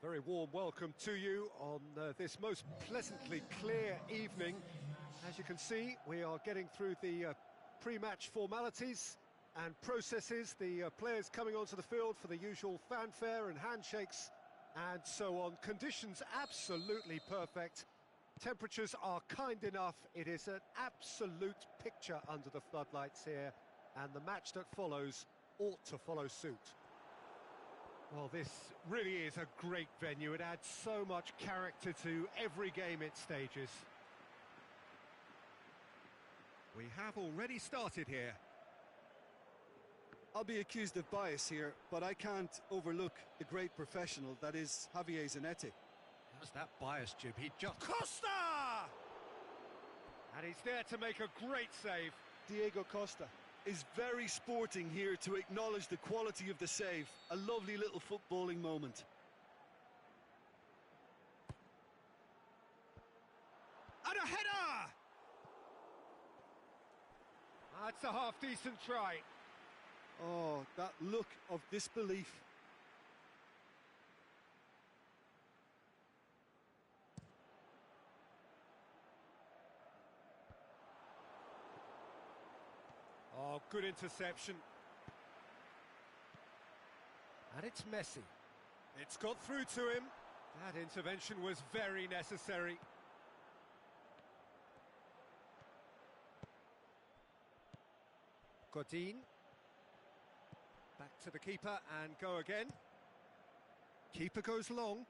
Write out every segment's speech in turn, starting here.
A very warm welcome to you on this most pleasantly clear evening. As you can see, we are getting through the pre-match formalities and processes, the players coming onto the field for the usual fanfare and handshakes and so on. Conditions absolutely perfect. Temperatures are kind enough. It is an absolute picture under the floodlights here, and the match that follows ought to follow suit. Well, this really is a great venue. It adds so much character to every game it stages. We have already started here. I'll be accused of bias here, but I can't overlook the great professional that is Javier Zanetti. How's that bias, Jim? He just... Costa! And he's there to make a great save. Diego Costa is very sporting here to acknowledge the quality of the save. A lovely little footballing moment. And a header! That's a half-decent try. Oh, that look of disbelief. Oh, good interception. And it's Messi. It's got through to him. That intervention was very necessary. Godin. Back to the keeper and go again. Keeper goes long.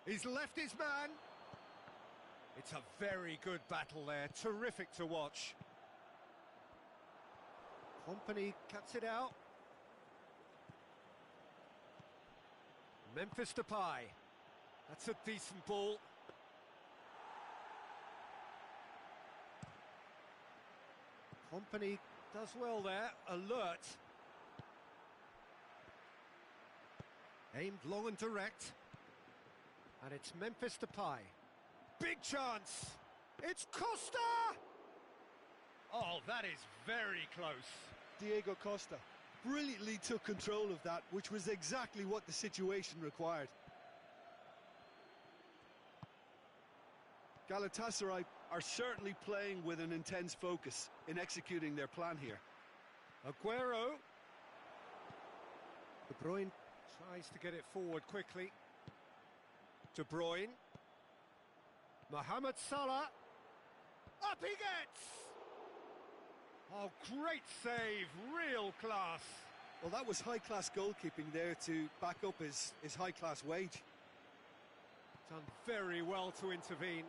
He's left his man. It's a very good battle there, terrific to watch. Company cuts it out. Memphis Depay. That's a decent ball. Company does well there, alert. Aimed long and direct. And it's Memphis Depay. Big chance! It's Costa! Oh, that is very close. Diego Costa brilliantly took control of that, which was exactly what the situation required. Galatasaray are certainly playing with an intense focus in executing their plan here. Aguero. De Bruyne tries to get it forward quickly. De Bruyne. Mohamed Salah. Up he gets! Oh, great save, real class. Well, that was high-class goalkeeping there to back up his high-class wage. Done very well to intervene.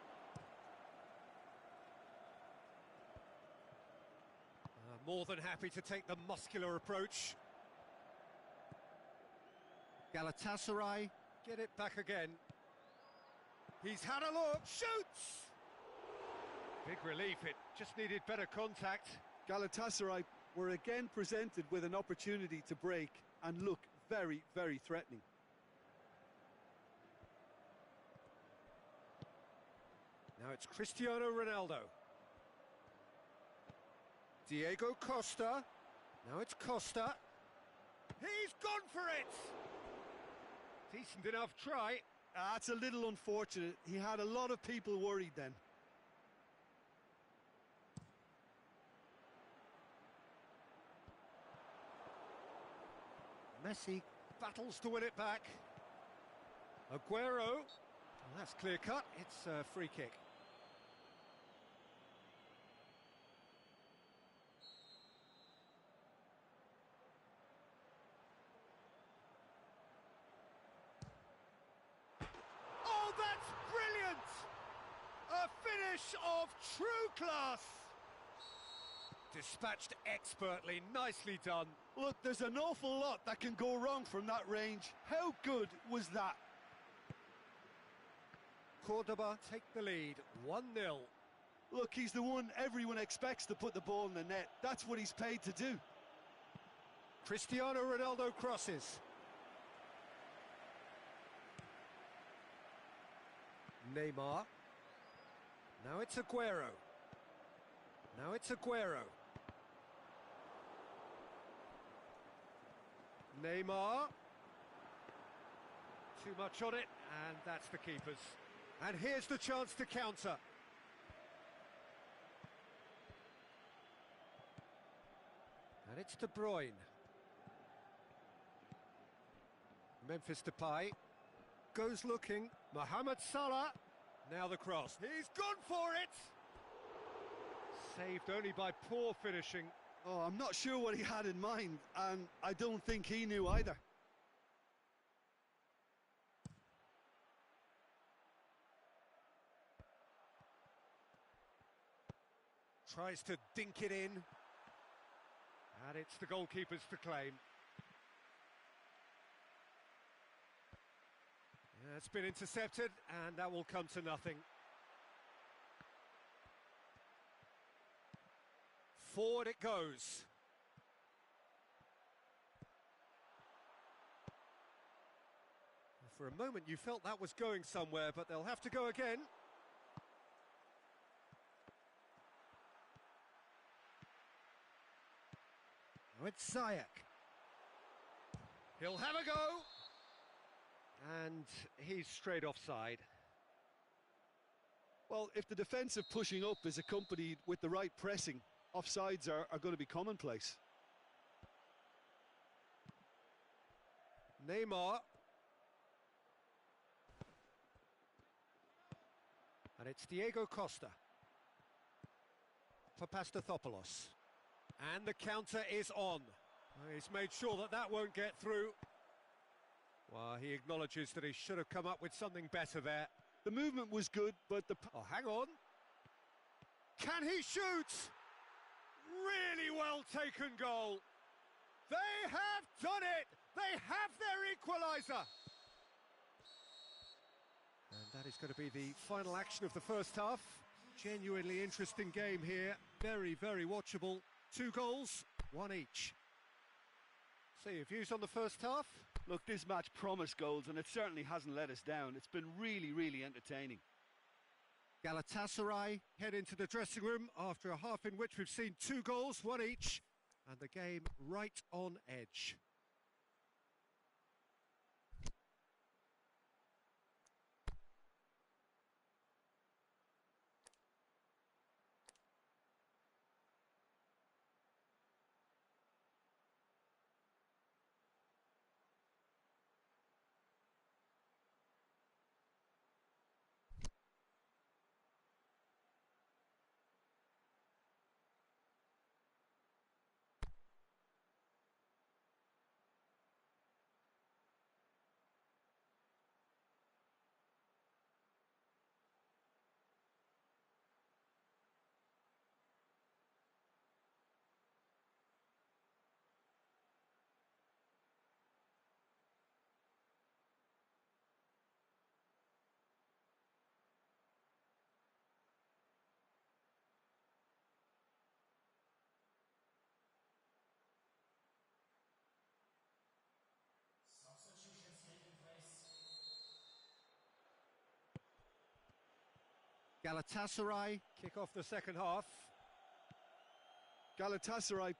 More than happy to take the muscular approach. Galatasaray get it back again. He's had a look, shoots! Big relief, it just needed better contact. Galatasaray were again presented with an opportunity to break and look very, very threatening. Now it's Cristiano Ronaldo. Diego Costa. Now it's Costa. He's gone for it! Decent enough try. That's a little unfortunate. He had a lot of people worried then. Messi battles to win it back. Aguero. Well, that's clear cut. It's a free kick. Oh, that's brilliant! A finish of true class. Dispatched expertly, nicely done. Look, there's an awful lot that can go wrong from that range. How good was that? Cordoba take the lead, 1-0. Look, he's the one everyone expects to put the ball in the net. That's what he's paid to do. Cristiano Ronaldo crosses. Neymar. Now it's Aguero. Now it's Aguero. Neymar. Too much on it, and that's the keeper's. And here's the chance to counter. And it's De Bruyne. Memphis Depay. Goes looking. Mohamed Salah. Now the cross. He's gone for it! Saved only by poor finishing. Oh, I'm not sure what he had in mind, and I don't think he knew either. Tries to dink it in. And it's the goalkeeper's to claim. Yeah, it's been intercepted, and that will come to nothing. Forward it goes. For a moment you felt that was going somewhere, but they'll have to go again. Now it's Ziyech. He'll have a go. And he's straight offside. Well, if the defensive pushing up is accompanied with the right pressing, offsides are going to be commonplace. Neymar. And it's Diego Costa. For Pastathopoulos. And the counter is on. He's made sure that that won't get through. Well, he acknowledges that he should have come up with something better there. The movement was good, but the... Oh, hang on. Can he shoot? Really well taken goal. They have done it. They have their equaliser. And that is going to be the final action of the first half. Genuinely interesting game here. Very, very watchable. 2 goals, 1 each. So your views on the first half? Look, this match promised goals, and it certainly hasn't let us down. It's been really, really entertaining. Galatasaray head into the dressing room after a half in which we've seen 2 goals, 1 each, and the game right on edge. Galatasaray kick off the second half. Galatasaray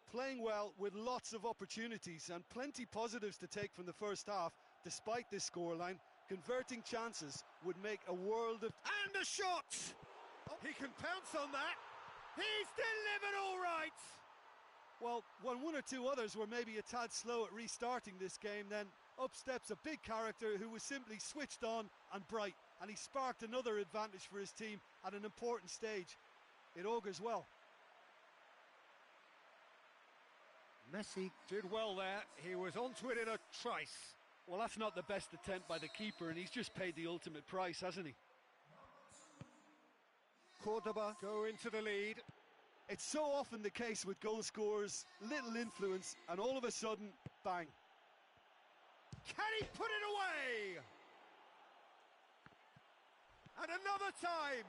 playing well with lots of opportunities and plenty positives to take from the first half. Despite this scoreline, converting chances would make a world of... And a shot! Oh, he can pounce on that. He's delivered all right. Well, when 1 or 2 others were maybe a tad slow at restarting this game, then up steps a big character who was simply switched on and bright, and he sparked another advantage for his team at an important stage. It augurs well. Messi did well there. He was onto it in a trice. Well, that's not the best attempt by the keeper, and he's just paid the ultimate price, hasn't he? Cordoba go into the lead. It's so often the case with goal scorers, little influence, and all of a sudden, bang. Can he put it away? And another time.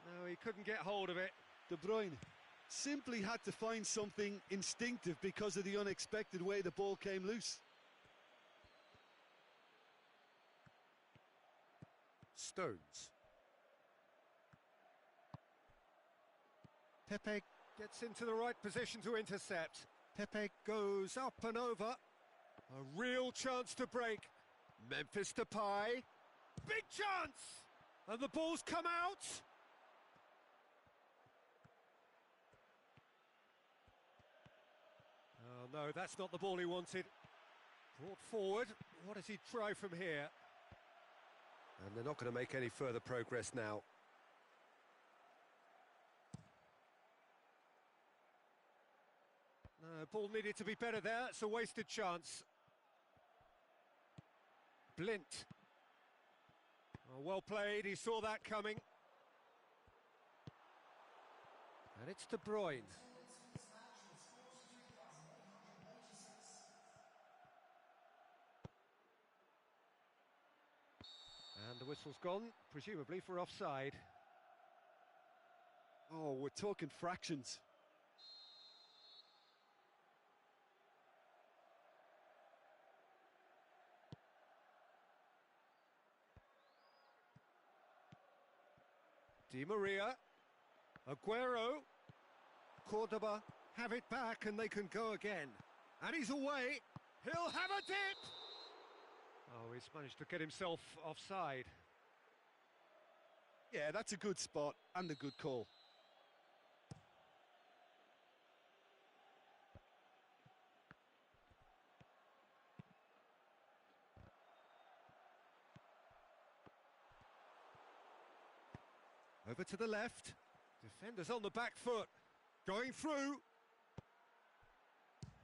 No, he couldn't get hold of it. De Bruyne simply had to find something instinctive because of the unexpected way the ball came loose. Stones. Pepe gets into the right position to intercept. Pepe goes up and over. A real chance to break. Memphis Depay. Big chance! And the ball's come out. Oh no, that's not the ball he wanted. Brought forward. What does he try from here? And they're not going to make any further progress now. No, ball needed to be better there. It's a wasted chance. Blint. Oh, well played, he saw that coming. And it's De Bruyne. And the whistle's gone, presumably for offside. Oh, we're talking fractions. Di Maria, Aguero, Cordoba have it back and they can go again. And he's away, he'll have a dip! Oh, he's managed to get himself offside. Yeah, that's a good spot and a good call. Over to the left. Defenders on the back foot. Going through.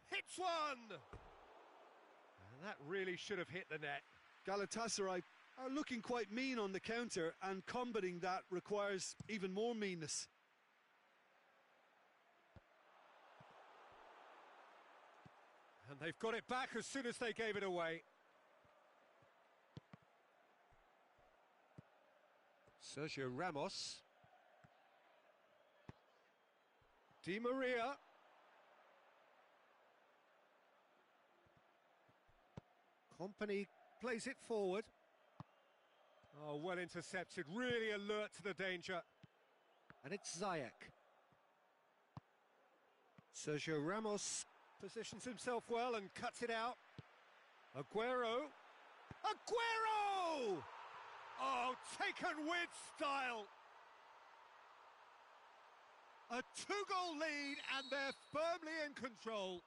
Hits one! And that really should have hit the net. Galatasaray are looking quite mean on the counter, and combating that requires even more meanness. And they've got it back as soon as they gave it away. Sergio Ramos. Di Maria. Company plays it forward. Oh, well intercepted, really alert to the danger. And it's Ziyech. Sergio Ramos positions himself well and cuts it out. Aguero. Aguero! Oh, taken with style. A 2-goal lead and they're firmly in control.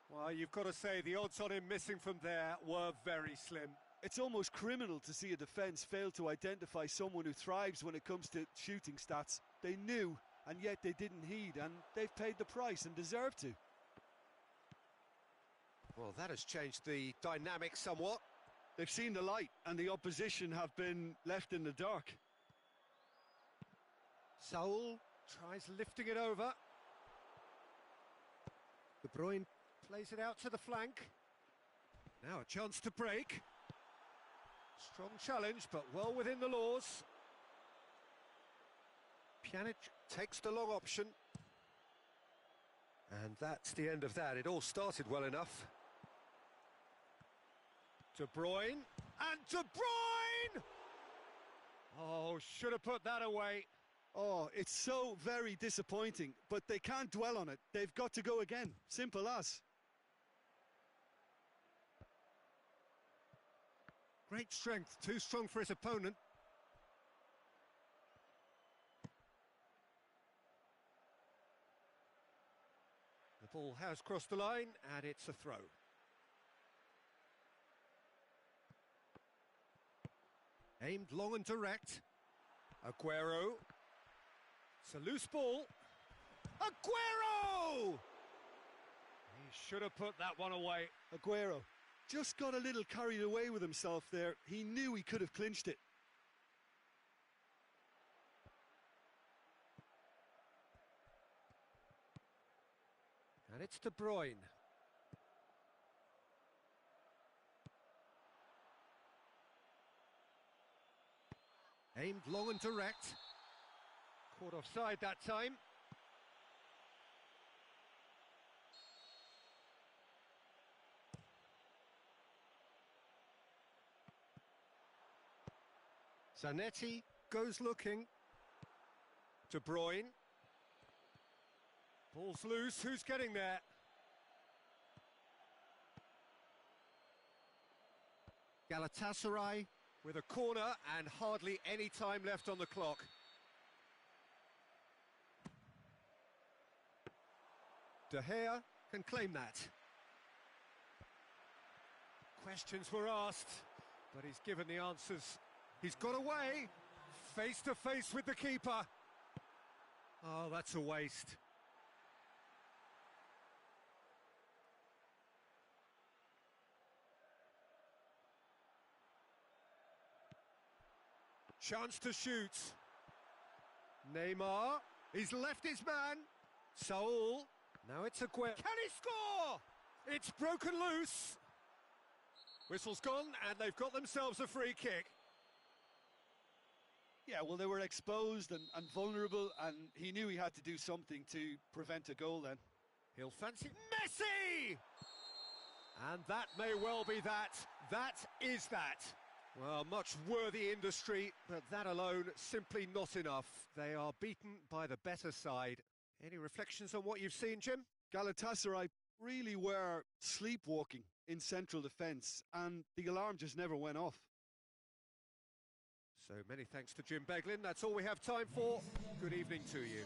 Well, you've got to say the odds on him missing from there were very slim. It's almost criminal to see a defence fail to identify someone who thrives when it comes to shooting stats. They knew, and yet they didn't heed, and they've paid the price and deserve to. Well, that has changed the dynamic somewhat. They've seen the light, and the opposition have been left in the dark. Saul tries lifting it over. De Bruyne plays it out to the flank. Now a chance to break. Strong challenge, but well within the laws. Pjanic takes the long option. And that's the end of that. It all started well enough. De Bruyne, and De Bruyne! Oh, should have put that away. Oh, it's so very disappointing, but they can't dwell on it. They've got to go again. Simple as. Great strength, too strong for his opponent. The ball has crossed the line, and it's a throw. Aimed long and direct. Aguero. It's a loose ball. Aguero! He should have put that one away. Aguero just got a little carried away with himself there. He knew he could have clinched it. And it's De Bruyne. Aimed long and direct. Caught offside that time. Zanetti goes looking. De Bruyne. Ball's loose, who's getting there? Galatasaray with a corner and hardly any time left on the clock. De Gea can claim that. Questions were asked, but he's given the answers. He's got away, face to face with the keeper. Oh, that's a waste. Chance to shoot. Neymar, he's left his man. Saul, now it's Aguero. Can he score? It's broken loose. Whistle's gone and they've got themselves a free kick. Yeah, well, they were exposed and vulnerable, and he knew he had to do something to prevent a goal then. He'll fancy Messi! And that may well be that. That is that. Well, much worthy industry, but that alone simply not enough. They are beaten by the better side. Any reflections on what you've seen, Jim? Galatasaray really were sleepwalking in central defence, and the alarm just never went off. So many thanks to Jim Beglin. That's all we have time for. Good evening to you.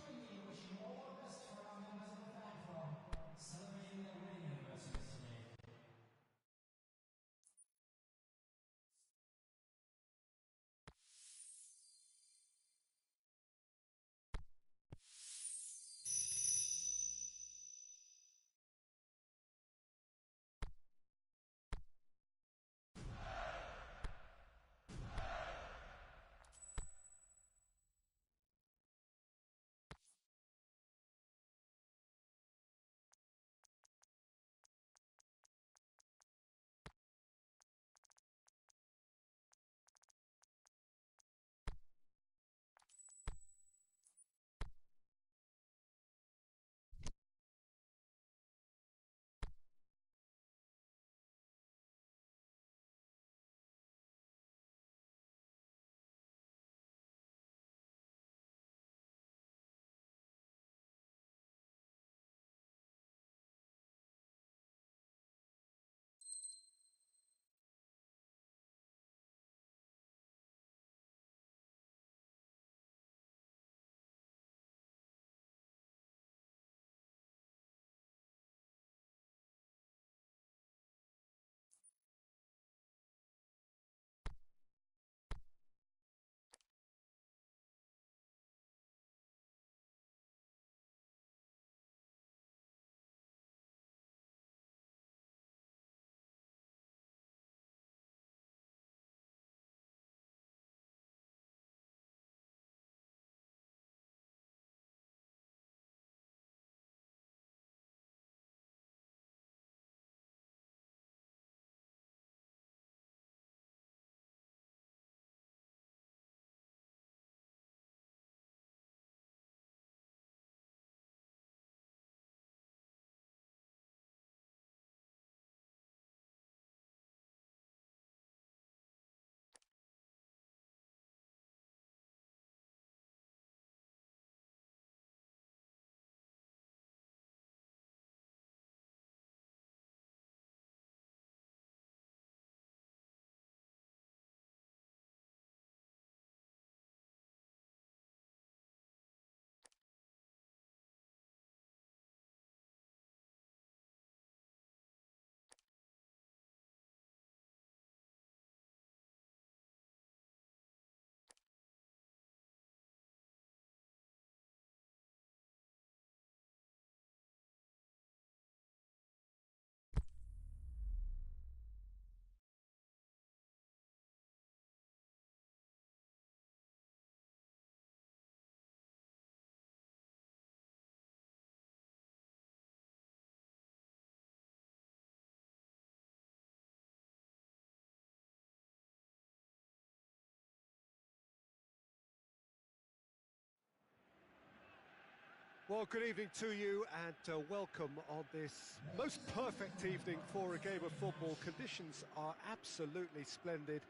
Well, good evening to you and welcome on this most perfect evening for a game of football. Conditions are absolutely splendid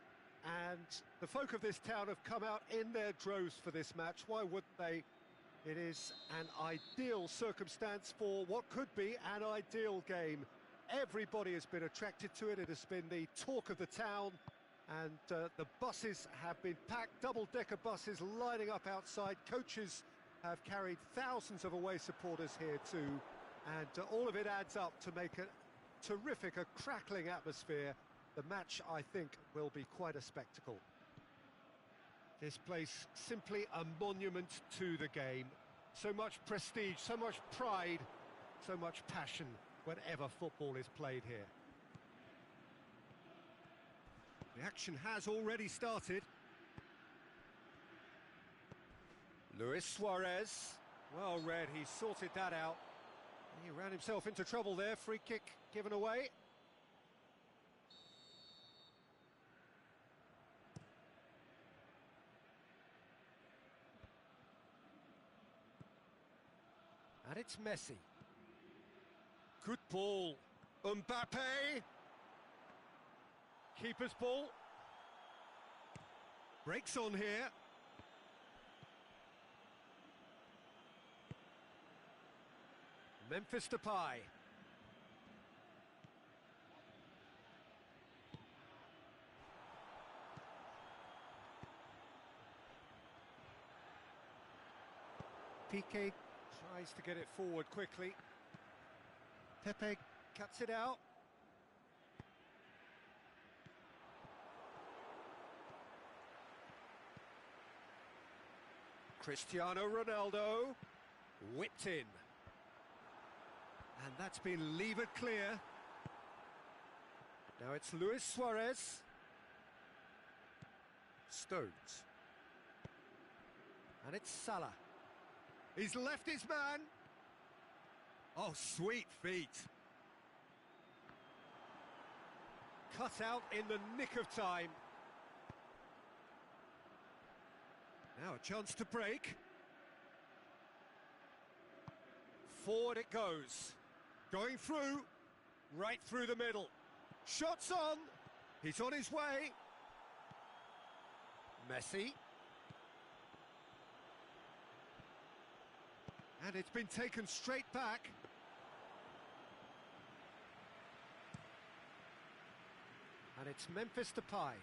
and the folk of this town have come out in their droves for this match. Why wouldn't they? It is an ideal circumstance for what could be an ideal game. Everybody has been attracted to it. It has been the talk of the town. And the buses have been packed, double-decker buses lining up outside. Coaches have carried thousands of away supporters here too, and all of it adds up to make a terrific, a crackling atmosphere. The match, I think, will be quite a spectacle. This place, simply a monument to the game. So much prestige, so much pride, so much passion whenever football is played here. The action has already started. Luis Suarez, well read, he sorted that out. He ran himself into trouble there, free kick given away. And it's Messi. Good ball. Mbappe. Keeper's ball. Breaks on here. Memphis Depay. Piqué tries to get it forward quickly. Pepe cuts it out. Cristiano Ronaldo, whipped in. And that's been levered clear. Now it's Luis Suarez. Stones. And it's Salah. He's left his man. Oh, sweet feet. Cut out in the nick of time. Now a chance to break. Forward it goes. Going through. Right through the middle. Shots on. He's on his way. Messi. And it's been taken straight back. And it's Memphis Depay.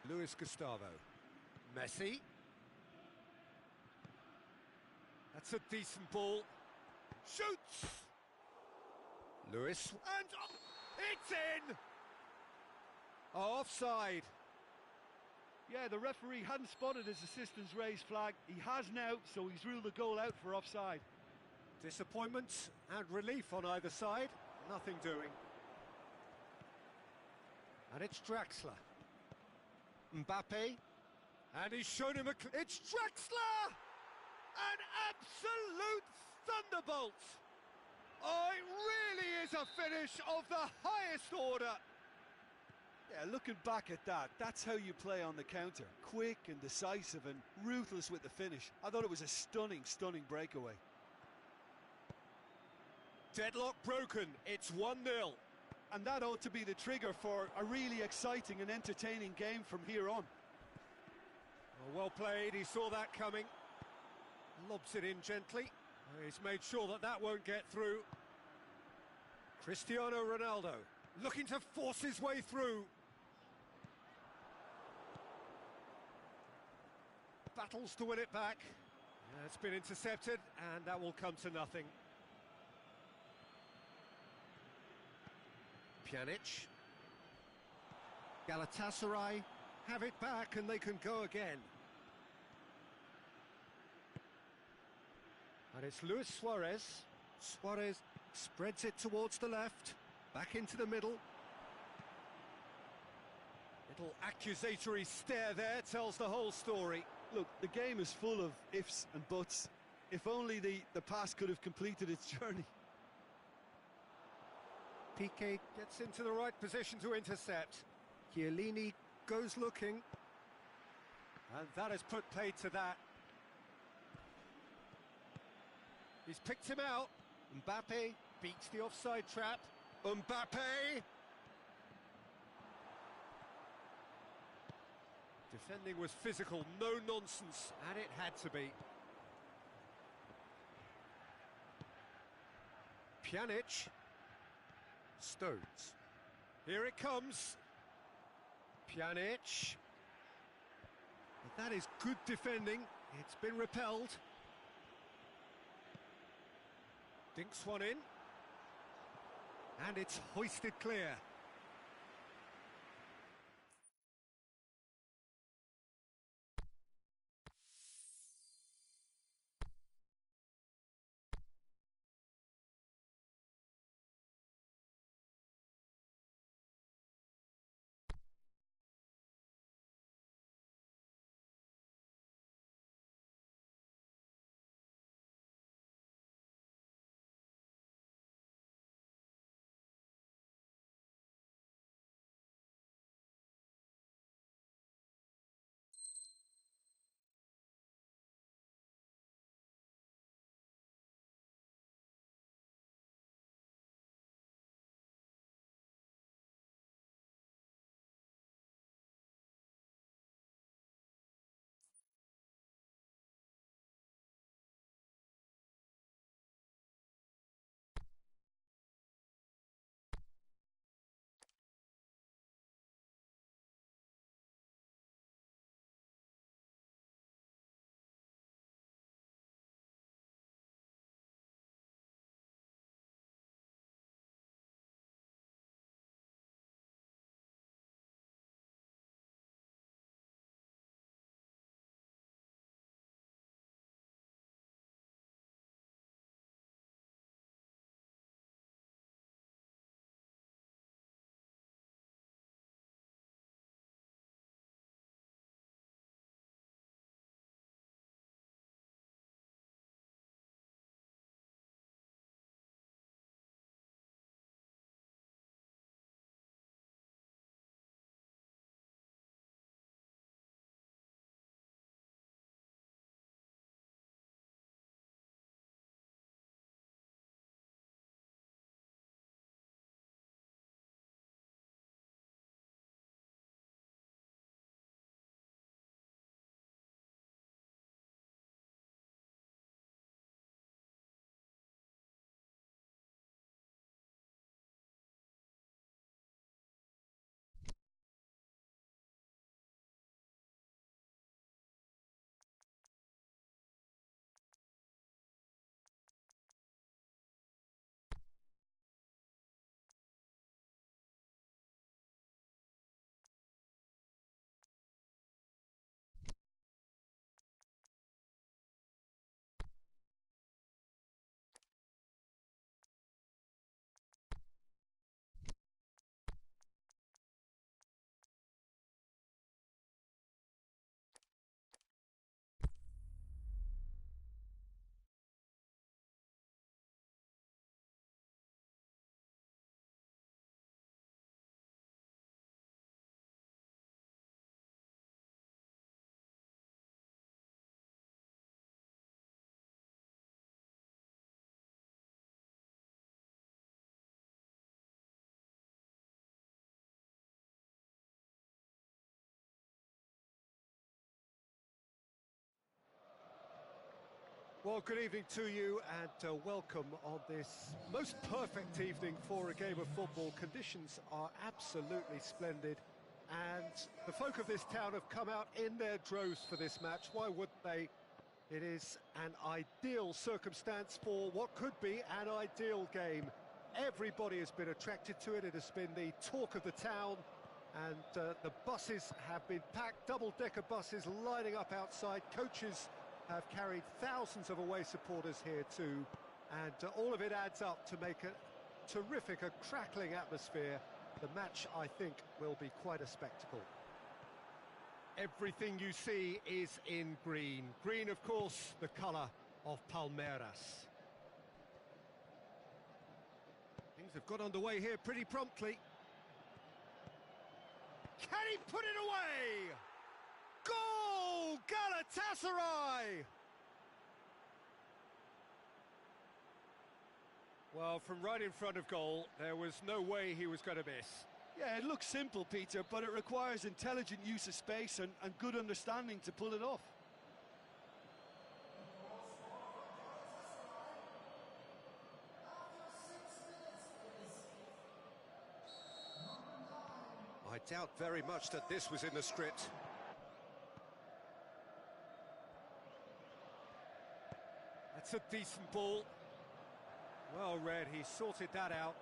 Luis Gustavo. Messi. That's a decent ball. Shoots! Luis. And it's in! Offside. Yeah, the referee hadn't spotted his assistant's raised flag. He has now, so he's ruled the goal out for offside. Disappointment and relief on either side. Nothing doing. And it's Draxler. Mbappe. And he's shown him a... It's Draxler! An absolute thunderbolt! Oh, it really is a finish of the highest order. Yeah, looking back at that, that's how you play on the counter. Quick and decisive and ruthless with the finish. I thought it was a stunning, stunning breakaway. Deadlock broken, it's 1-0. And that ought to be the trigger for a really exciting and entertaining game from here on. Well played, he saw that coming. Lobs it in gently. He's made sure that that won't get through. Cristiano Ronaldo looking to force his way through. Battles to win it back. It's been intercepted and that will come to nothing. Pjanic. Galatasaray have it back and they can go again. And it's Luis Suarez. Suarez spreads it towards the left. Back into the middle. Little accusatory stare there tells the whole story. Look, the game is full of ifs and buts. If only the pass could have completed its journey. Piqué gets into the right position to intercept. Chiellini goes looking. And that has put paid to that. He's picked him out. Mbappe beats the offside trap. Mbappe! Defending was physical, no nonsense, and it had to be. Pjanic. Stones. Here it comes. Pjanic. But that is good defending. It's been repelled. Dinks one in. And it's hoisted clear. Well, good evening to you and welcome on this most perfect evening for a game of football. Conditions are absolutely splendid and the folk of this town have come out in their droves for this match. Why wouldn't they? It is an ideal circumstance for what could be an ideal game. Everybody has been attracted to it. It has been the talk of the town and the buses have been packed, double-decker buses lining up outside. Coaches have carried thousands of away supporters here too, and all of it adds up to make a terrific, a crackling atmosphere. The match, I think, will be quite a spectacle. Everything you see is in green. Green, of course, the colour of Palmeiras. Things have got underway here pretty promptly. Can he put it away? Goal! Galatasaray! Well, from right in front of goal, there was no way he was going to miss. Yeah, it looks simple, Peter, but it requires intelligent use of space and good understanding to pull it off. I doubt very much that this was in the script. That's a decent ball. Well read, he sorted that out.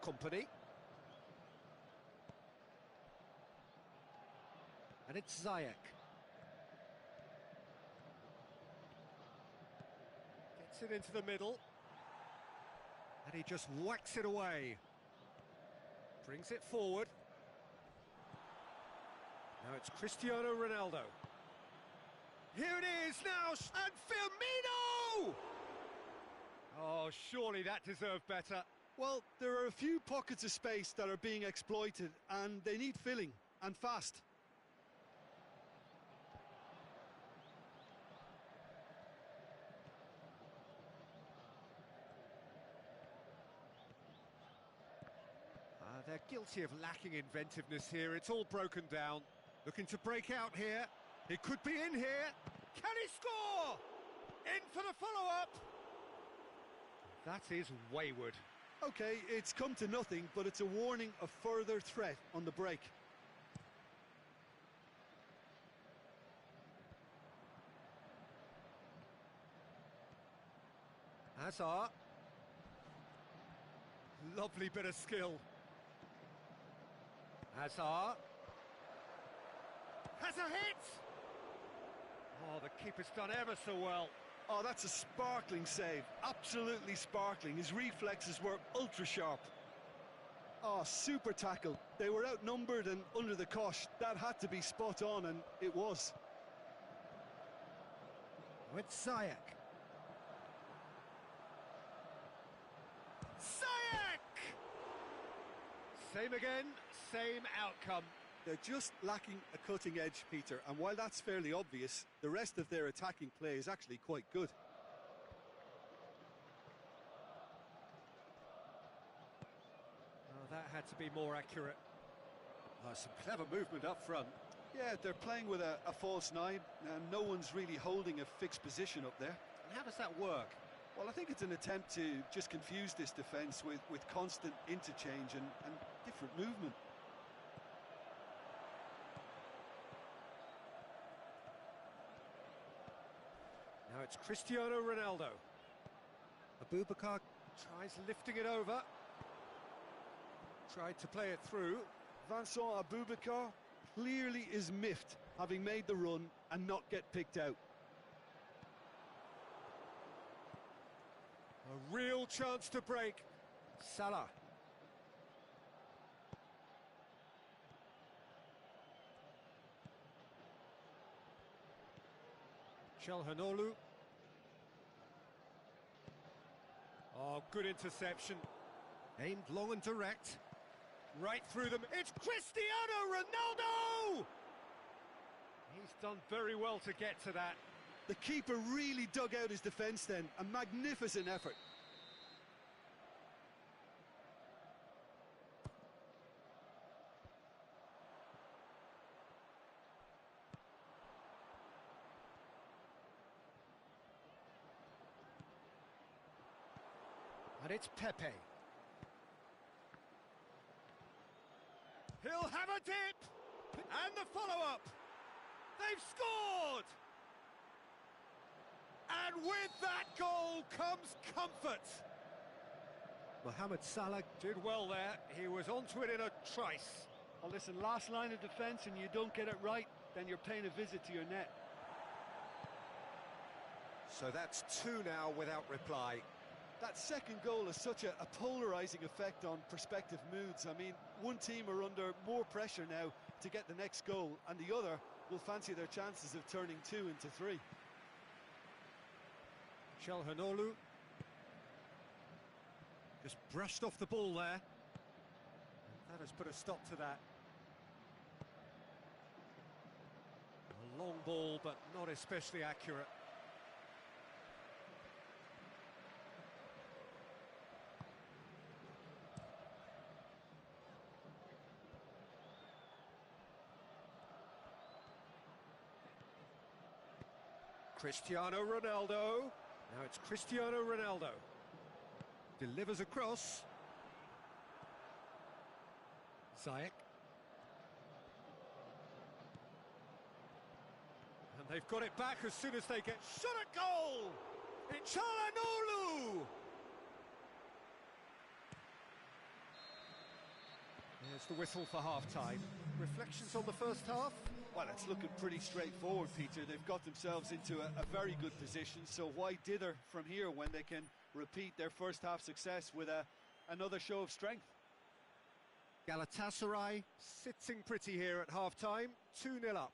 Company. And it's Ziyech. Gets it into the middle. And he just whacks it away. Brings it forward. Now it's Cristiano Ronaldo. Here it is now, and Firmino! Oh, surely that deserved better. Well, there are a few pockets of space that are being exploited, and they need filling, and fast. They're guilty of lacking inventiveness here. It's all broken down. Looking to break out here. He could be in here. Can he score? In for the follow-up. That is wayward. Okay, it's come to nothing, but it's a warning of further threat on the break. Hazard. Lovely bit of skill. Hazard. Has a hit! Oh, the keeper's done ever so well. Oh, that's a sparkling save. Absolutely sparkling. His reflexes were ultra sharp. Oh, super tackle. They were outnumbered and under the cosh. That had to be spot on, and it was. With Ziyech. Ziyech! Same again, same outcome. They're just lacking a cutting edge, Peter, and while that's fairly obvious, the rest of their attacking play is actually quite good. Oh, that had to be more accurate. Oh, some clever movement up front. Yeah, they're playing with a false nine, and no one's really holding a fixed position up there. And how does that work? Well, I think it's an attempt to just confuse this defence with constant interchange and different movement. Now it's Cristiano Ronaldo. Abubakar tries lifting it over. Tried to play it through. Vincent Abubakar clearly is miffed, having made the run and not get picked out. A real chance to break. Salah. Chelhanoglu. Oh, good interception. Aimed long and direct. Right through them. It's Cristiano Ronaldo! He's done very well to get to that. The keeper really dug out his defence then. A magnificent effort. And it's Pepe. He'll have a dip! And the follow-up! They've scored! And with that goal comes comfort. Mohamed Salah did well there. He was onto it in a trice. Well, listen, last line of defence and you don't get it right, then you're paying a visit to your net. So that's two now without reply. That second goal has such a polarising effect on prospective moods. I mean, one team are under more pressure now to get the next goal, and the other will fancy their chances of turning 2 into 3. Chelhanoglu just brushed off the ball there. That has put a stop to that. A long ball, but not especially accurate. Cristiano Ronaldo. Now it's Cristiano Ronaldo. Delivers across. Ziyech. They've got it back as soon as they get shot at goal! It's Çalhanoğlu! Here's the whistle for half-time. Reflections on the first half? Well, it's looking pretty straightforward, Peter. They've got themselves into a very good position, so why dither from here when they can repeat their first half success with another show of strength? Galatasaray sitting pretty here at half-time, 2-0 up.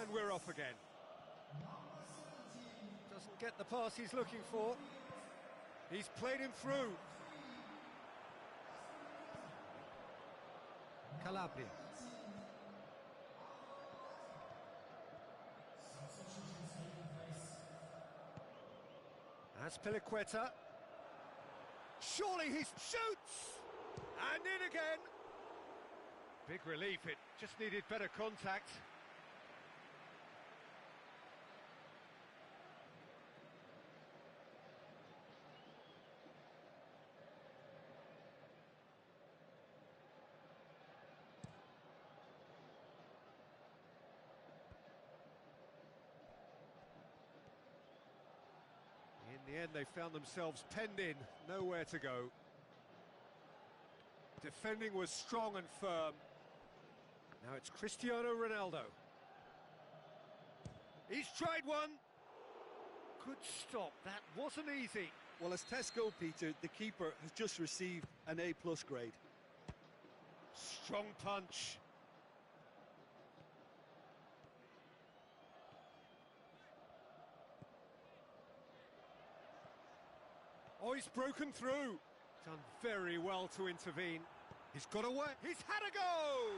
And we're off again. Doesn't get the pass he's looking for. He's played him through. Calabria. That's Piliqueta. Surely he shoots! And in again. Big relief, it just needed better contact. In the end, they found themselves penned in, nowhere to go. Defending was strong and firm. Now it's Cristiano Ronaldo. He's tried one. Good stop, that wasn't easy. Well, as tests go, Peter, the keeper has just received an A+ grade. Strong punch. Oh, he's broken through. Done very well to intervene. He's got away. He's had a go!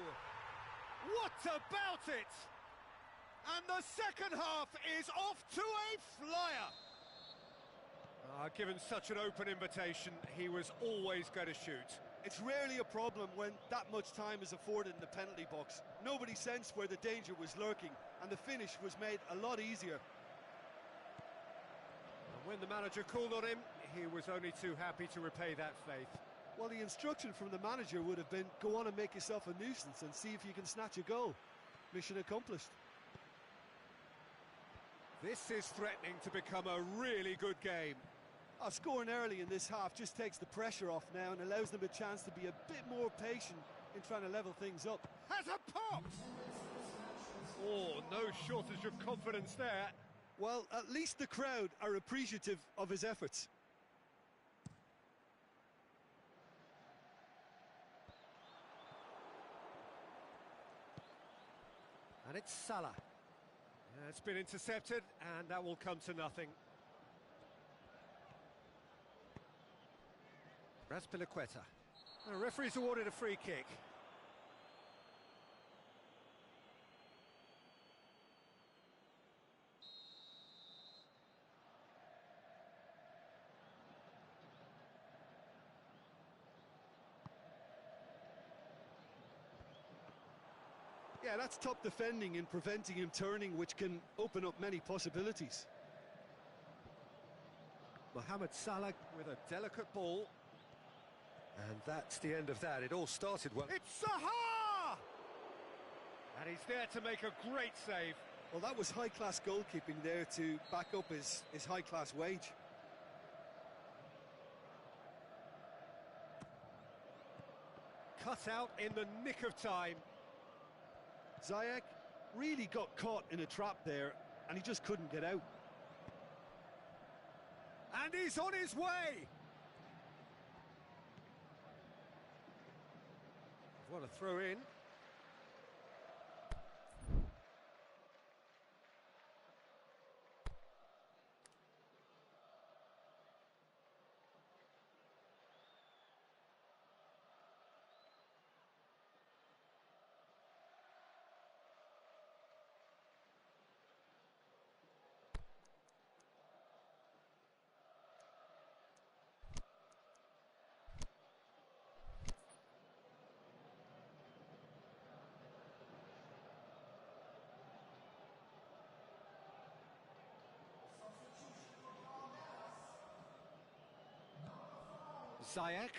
What about it? And the second half is off to a flyer. Given such an open invitation, he was always going to shoot. It's rarely a problem when that much time is afforded in the penalty box. Nobody sensed where the danger was lurking, and the finish was made a lot easier. And when the manager called on him, he was only too happy to repay that faith. Well, the instruction from the manager would have been, go on and make yourself a nuisance and see if you can snatch a goal. Mission accomplished. This is threatening to become a really good game. Scoring early in this half just takes the pressure off now and allows them a chance to be a bit more patient in trying to level things up. Has a pop! Oh, no shortage of confidence there. Well, at least the crowd are appreciative of his efforts. And it's Salah. It's been intercepted, and that will come to nothing. Piliqueta. The referee's awarded a free kick. Yeah, that's top defending and preventing him turning, which can open up many possibilities. Mohamed Salah with a delicate ball. And that's the end of that. It all started well. It's Zaha! And he's there to make a great save. Well, that was high-class goalkeeping there to back up his high-class wage. Cut out in the nick of time. Ziyech really got caught in a trap there, and he just couldn't get out. And he's on his way! What a throw in. Ziyech.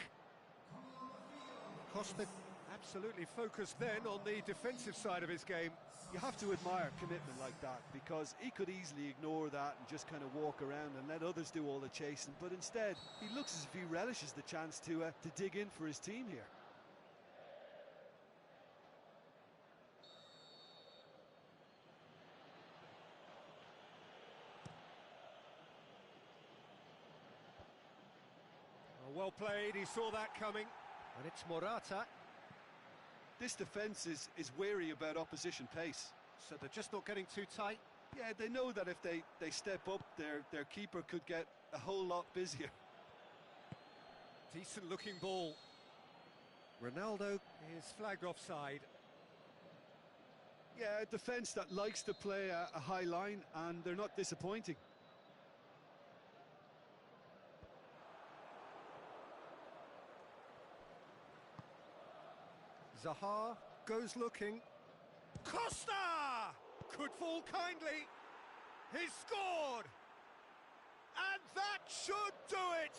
Costa absolutely focused then on the defensive side of his game. You have to admire commitment like that, because he could easily ignore that and just kind of walk around and let others do all the chasing, but instead he looks as if he relishes the chance to dig in for his team here. Well played, he saw that coming, and it's Morata. This defence is wary about opposition pace. So they're just not getting too tight? Yeah, they know that if they step up, their keeper could get a whole lot busier. Decent looking ball. Ronaldo is flagged offside. Yeah, a defence that likes to play a high line, and they're not disappointing. Zaha goes looking. Costa! Could fall kindly. He's scored! And that should do it!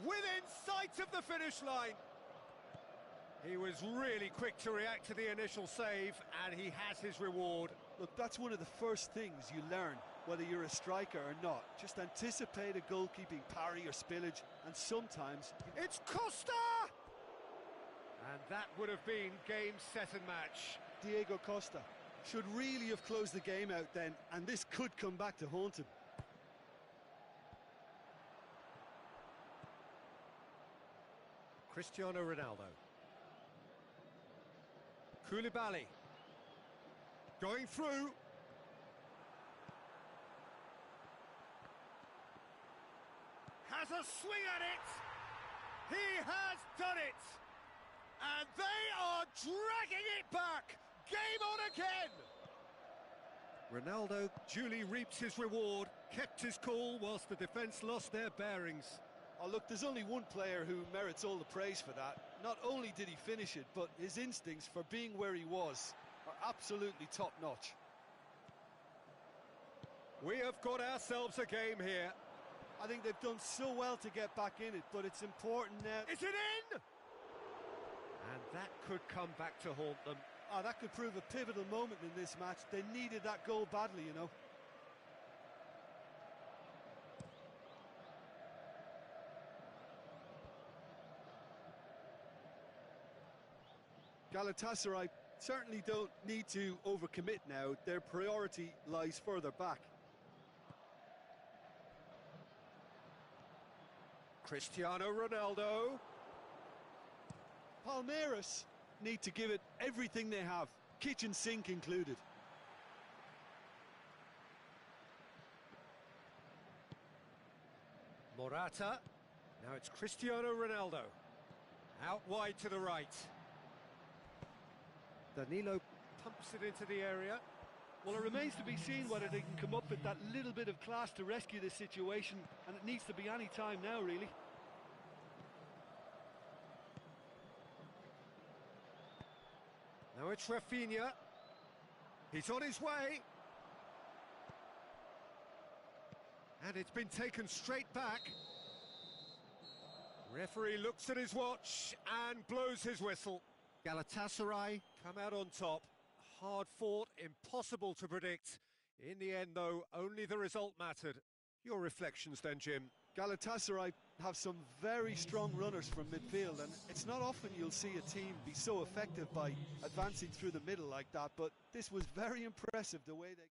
Within sight of the finish line. He was really quick to react to the initial save, and he has his reward. Look, that's one of the first things you learn, whether you're a striker or not. Just anticipate a goalkeeping parry or spillage, and sometimes... It's Costa! And that would have been game, set and match. Diego Costa should really have closed the game out then, and this could come back to haunt him. Cristiano Ronaldo. Koulibaly. Going through. Has a swing at it. He has done it. And they are dragging it back. Game on again. Ronaldo duly reaps his reward, kept his cool whilst the defence lost their bearings. Oh, look, there's only one player who merits all the praise for that. Not only did he finish it, but his instincts for being where he was are absolutely top-notch. We have got ourselves a game here. I think they've done so well to get back in it, but it's important now. Is it in? And that could come back to haunt them. Oh, that could prove a pivotal moment in this match. They needed that goal badly, you know. Galatasaray certainly don't need to overcommit now. Their priority lies further back. Cristiano Ronaldo. Palmeiras need to give it everything they have, kitchen sink included. Morata. Now it's Cristiano Ronaldo. Out wide to the right. Danilo pumps it into the area. Well, it remains to be seen whether they can come up with that little bit of class to rescue this situation, and it needs to be any time now, really. Now it's Rafinha. He's on his way. And it's been taken straight back. Referee looks at his watch and blows his whistle. Galatasaray come out on top. Hard fought, impossible to predict. In the end, though, only the result mattered. Your reflections then, Jim? Galatasaray have some very strong runners from midfield, and it's not often you'll see a team be so effective by advancing through the middle like that, but this was very impressive the way they...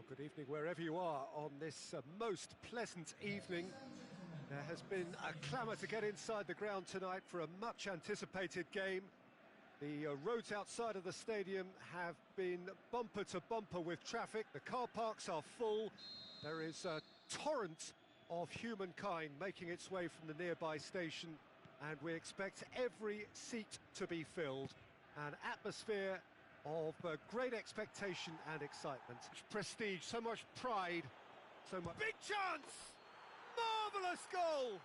Good evening wherever you are on this most pleasant evening. There has been a clamour to get inside the ground tonight for a much anticipated game. The roads outside of the stadium have been bumper to bumper with traffic. The car parks are full. There is a torrent of humankind making its way from the nearby station, and we expect every seat to be filled. An atmosphere of great expectation and excitement. Prestige, so much pride, so much... Big chance! Marvellous goal!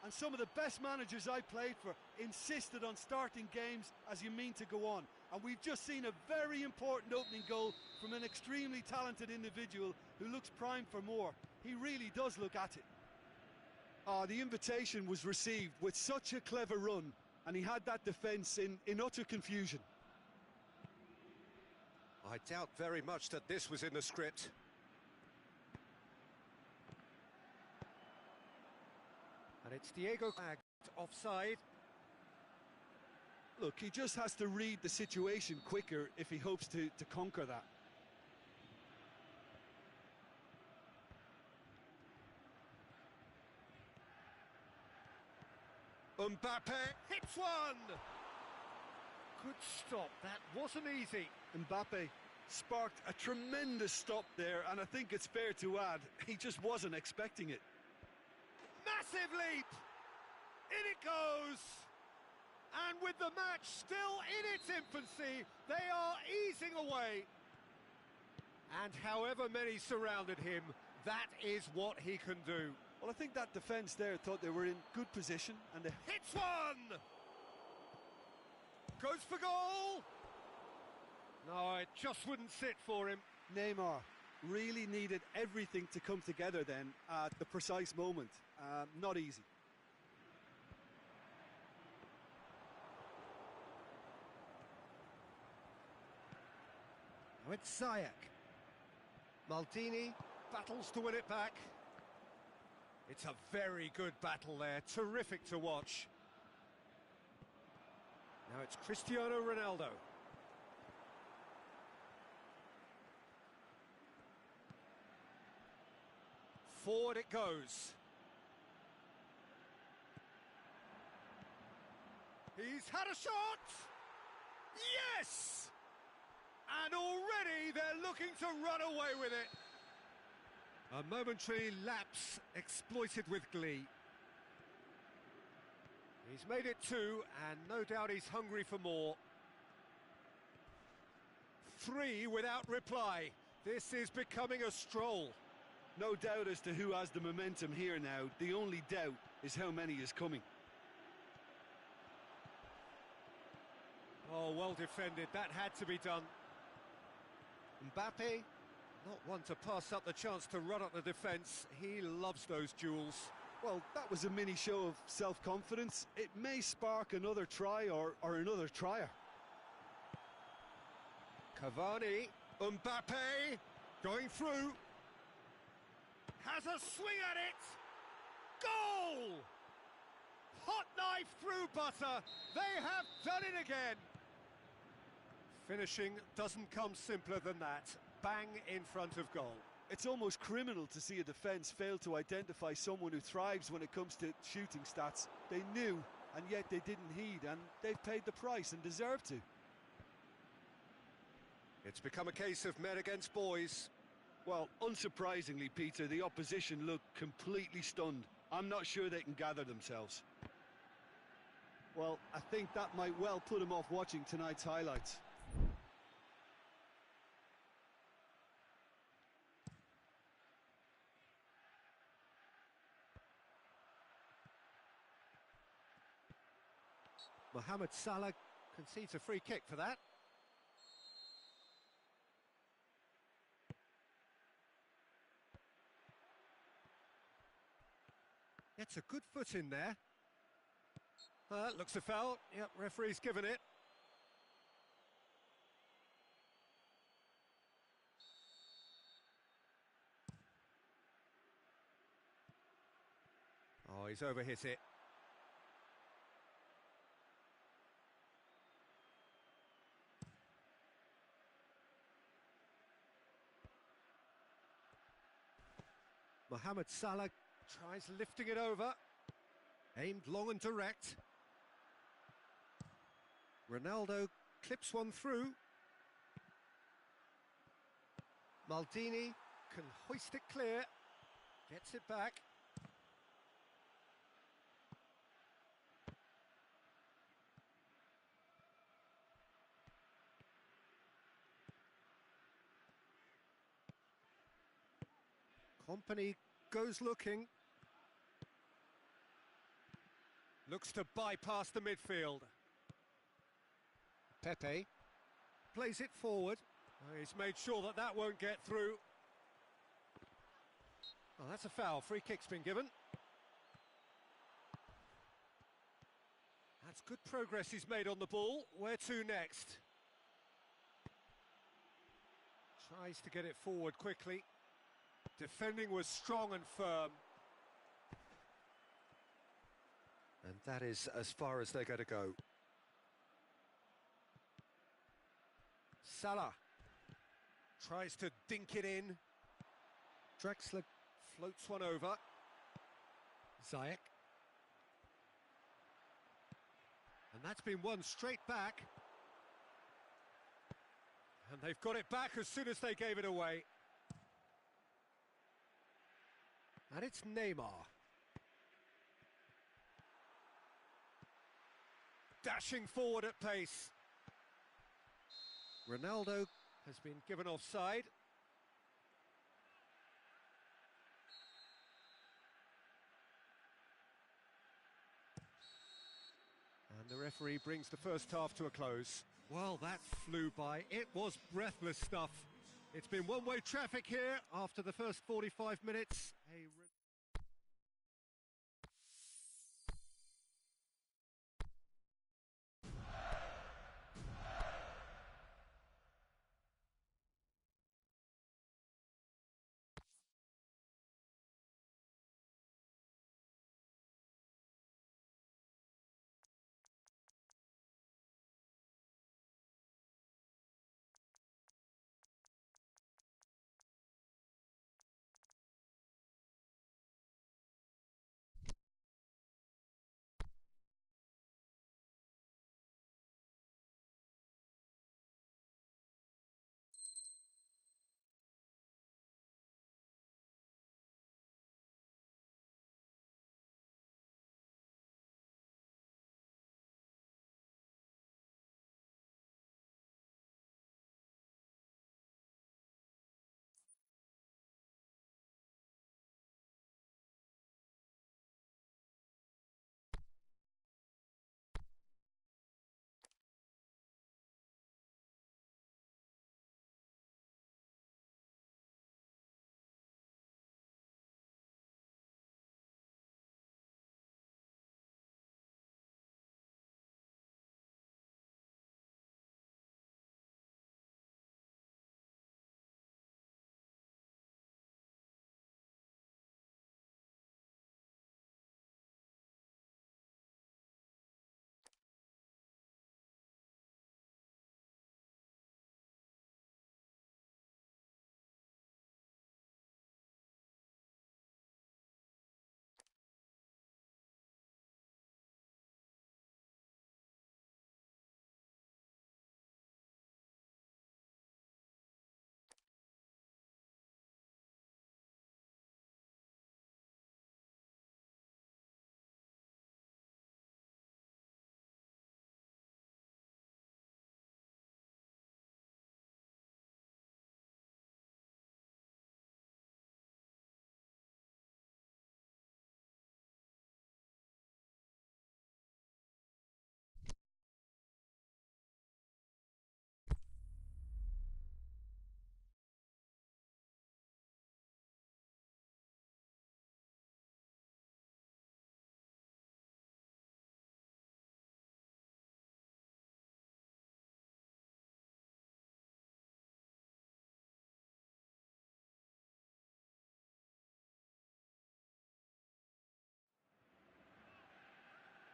And some of the best managers I played for insisted on starting games as you mean to go on. And we've just seen a very important opening goal from an extremely talented individual who looks primed for more. He really does look at it. The invitation was received with such a clever run, and he had that defence in utter confusion. I doubt very much that this was in the script. And it's Diego offside. Look, he just has to read the situation quicker if he hopes to conquer that. Mbappe hits one! Good stop, that wasn't easy. Mbappe sparked a tremendous stop there, and I think it's fair to add, he just wasn't expecting it. Massive leap! In it goes! And with the match still in its infancy, they are easing away. And however many surrounded him, that is what he can do. Well, I think that defence there thought they were in good position, and they... Hits one! Goes for goal! No, it just wouldn't sit for him. Neymar really needed everything to come together then at the precise moment. Not easy. Now it's Ziyech. Maldini battles to win it back. It's a very good battle there, terrific to watch. Now it's Cristiano Ronaldo. Forward it goes. He's had a shot! Yes! And already they're looking to run away with it. A momentary lapse exploited with glee. He's made it two, and no doubt he's hungry for more. Three without reply. This is becoming a stroll. No doubt as to who has the momentum here now. The only doubt is how many is coming. Oh, well defended. That had to be done. Mbappe, not one to pass up the chance to run up the defence. He loves those duels. Well, that was a mini show of self-confidence. It may spark another try or another trier. Cavani, Mbappe, going through. Has a swing at it. Goal! Hot knife through butter. They have done it again. Finishing doesn't come simpler than that. Bang in front of goal. It's almost criminal to see a defence fail to identify someone who thrives when it comes to shooting stats. They knew, and yet they didn't heed, and they've paid the price and deserve to. It's become a case of men against boys. Well, unsurprisingly, Peter, the opposition look completely stunned. I'm not sure they can gather themselves. Well, I think that might well put them off watching tonight's highlights. Mohamed Salah concedes a free kick for that. Gets a good foot in there. Looks a foul. Yep, referee's given it. Oh, he's overhit it. Mohamed Salah tries lifting it over. Aimed long and direct. Ronaldo clips one through. Maldini can hoist it clear. Gets it back. Company goes looking. Looks to bypass the midfield. Pepe plays it forward. Oh, he's made sure that that won't get through. Oh, that's a foul. Free kick's been given. That's good progress he's made on the ball. Where to next? Tries to get it forward quickly. Defending was strong and firm. And that is as far as they're going to go. Salah tries to dink it in. Drexler floats one over. Ziyech. And that's been won straight back. And they've got it back as soon as they gave it away. And it's Neymar. Dashing forward at pace. Ronaldo has been given offside. And the referee brings the first half to a close. Well, that flew by. It was breathless stuff. It's been one-way traffic here after the first 45 minutes.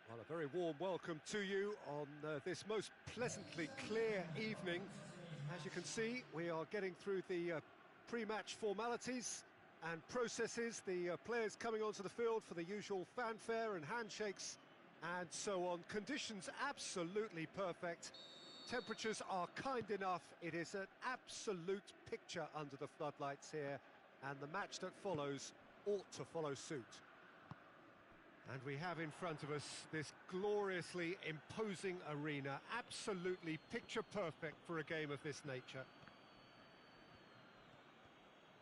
Well, a very warm welcome to you on this most pleasantly clear evening. As you can see, we are getting through the pre-match formalities, and processes, the players coming onto the field for the usual fanfare and handshakes and so on. Conditions absolutely perfect. Temperatures are kind enough. It is an absolute picture under the floodlights here, and the match that follows ought to follow suit. And we have in front of us this gloriously imposing arena, absolutely picture perfect for a game of this nature.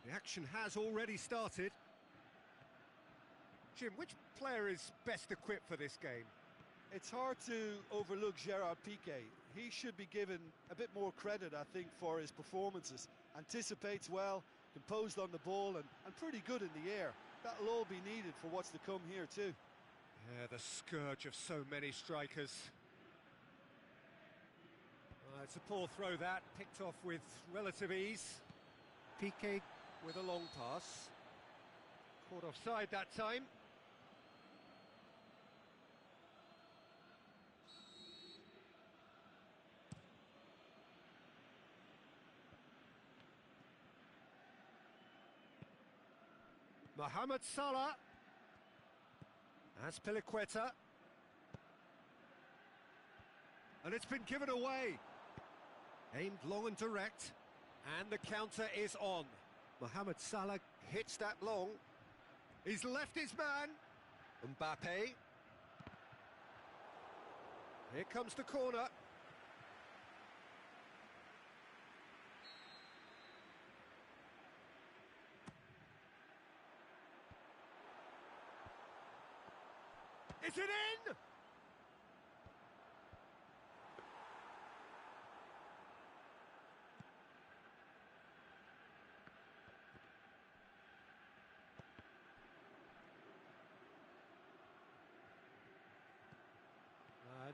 The action has already started. Jim, which player is best equipped for this game? It's hard to overlook Gerard Piqué. He should be given a bit more credit, I think, for his performances. Anticipates well, composed on the ball and pretty good in the air. That'll all be needed for what's to come here too. Yeah, the scourge of so many strikers. It's a poor throw that, picked off with relative ease. Piqué with a long pass. Caught offside that time. Mohamed Salah. That's Piliqueta. And it's been given away. Aimed long and direct. And the counter is on. Mohamed Salah hits that long. He's left his man. Mbappe. Here comes the corner. Is it in?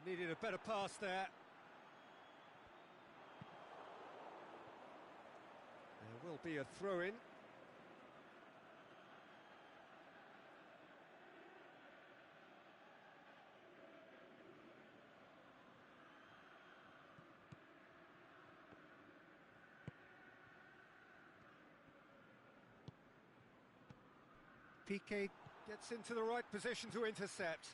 Needed a better pass there. There will be a throw-in. Piqué gets into the right position to intercept.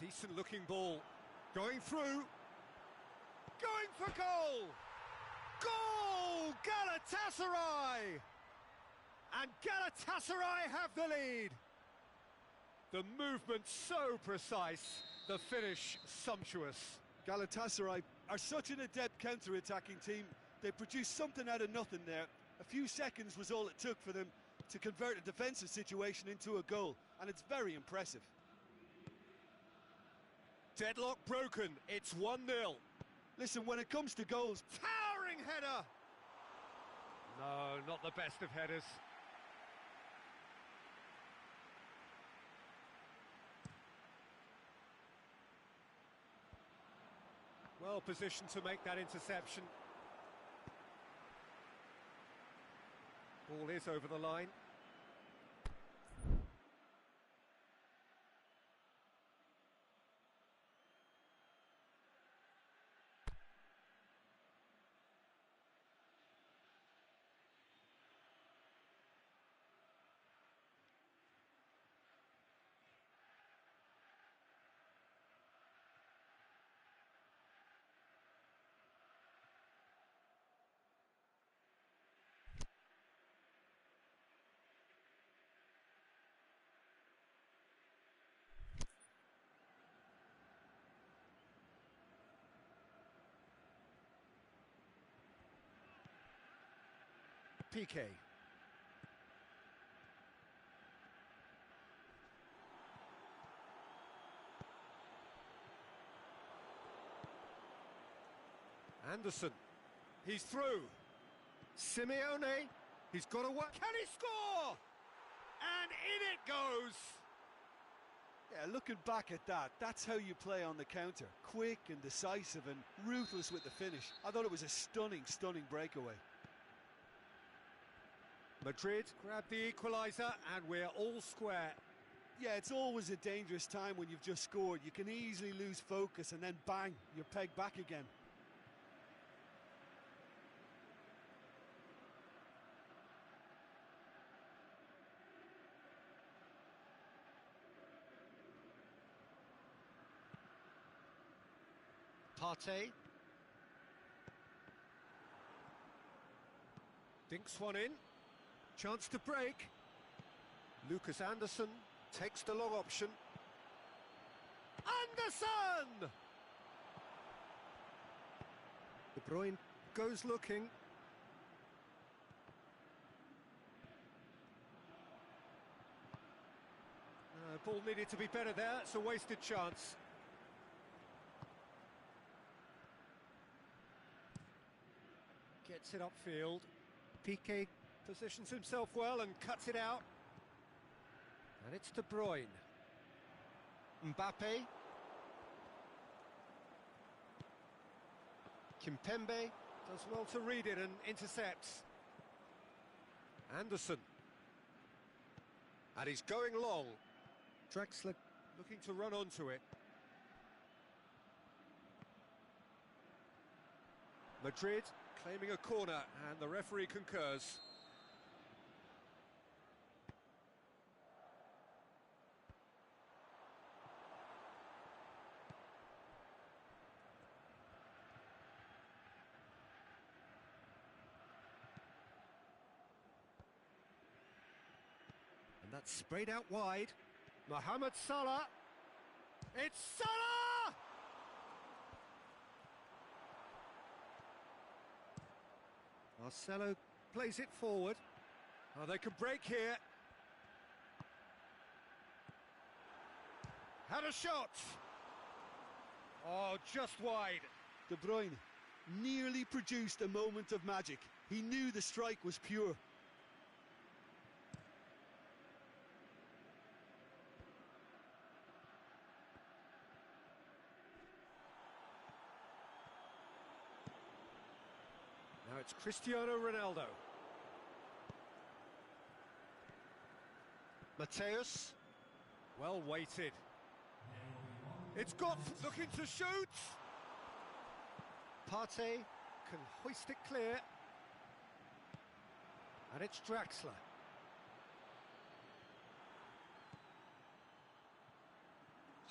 Decent looking ball. Going through. Going for goal! Goal! Galatasaray! And Galatasaray have the lead. The movement so precise. The finish sumptuous. Galatasaray are such an adept counter-attacking team. They produced something out of nothing there. A few seconds was all it took for them to convert a defensive situation into a goal, and it's very impressive. Deadlock broken, it's 1-0. Listen, when it comes to goals... Towering header! No, not the best of headers. Well positioned to make that interception. Ball is over the line. Piqué. Anderson. He's through. Simeone. He's got a work. Can he score? And in it goes. Yeah, looking back at that, that's how you play on the counter. Quick and decisive and ruthless with the finish. I thought it was a stunning, stunning breakaway. Madrid grab the equaliser and we're all square. Yeah, it's always a dangerous time when you've just scored. You can easily lose focus and then bang, you're pegged back again. Partey. Dinks one in. Chance to break. Lucas Anderson takes the long option. Anderson! De Bruyne goes looking. Ball needed to be better there. It's a wasted chance. Gets it upfield. Piqué positions himself well and cuts it out. And it's De Bruyne. Mbappe. Kimpembe does well to read it and intercepts. Anderson. And he's going long. Draxler looking to run onto it. Madrid claiming a corner, and the referee concurs. And that's sprayed out wide. Mohamed Salah. It's Salah! Marcelo plays it forward. Oh, they can break here. Had a shot. Oh, just wide. De Bruyne nearly produced a moment of magic. He knew the strike was pure. Now it's Cristiano Ronaldo. Mateus, well weighted. It's got looking to shoot. Partey can hoist it clear. And it's Draxler.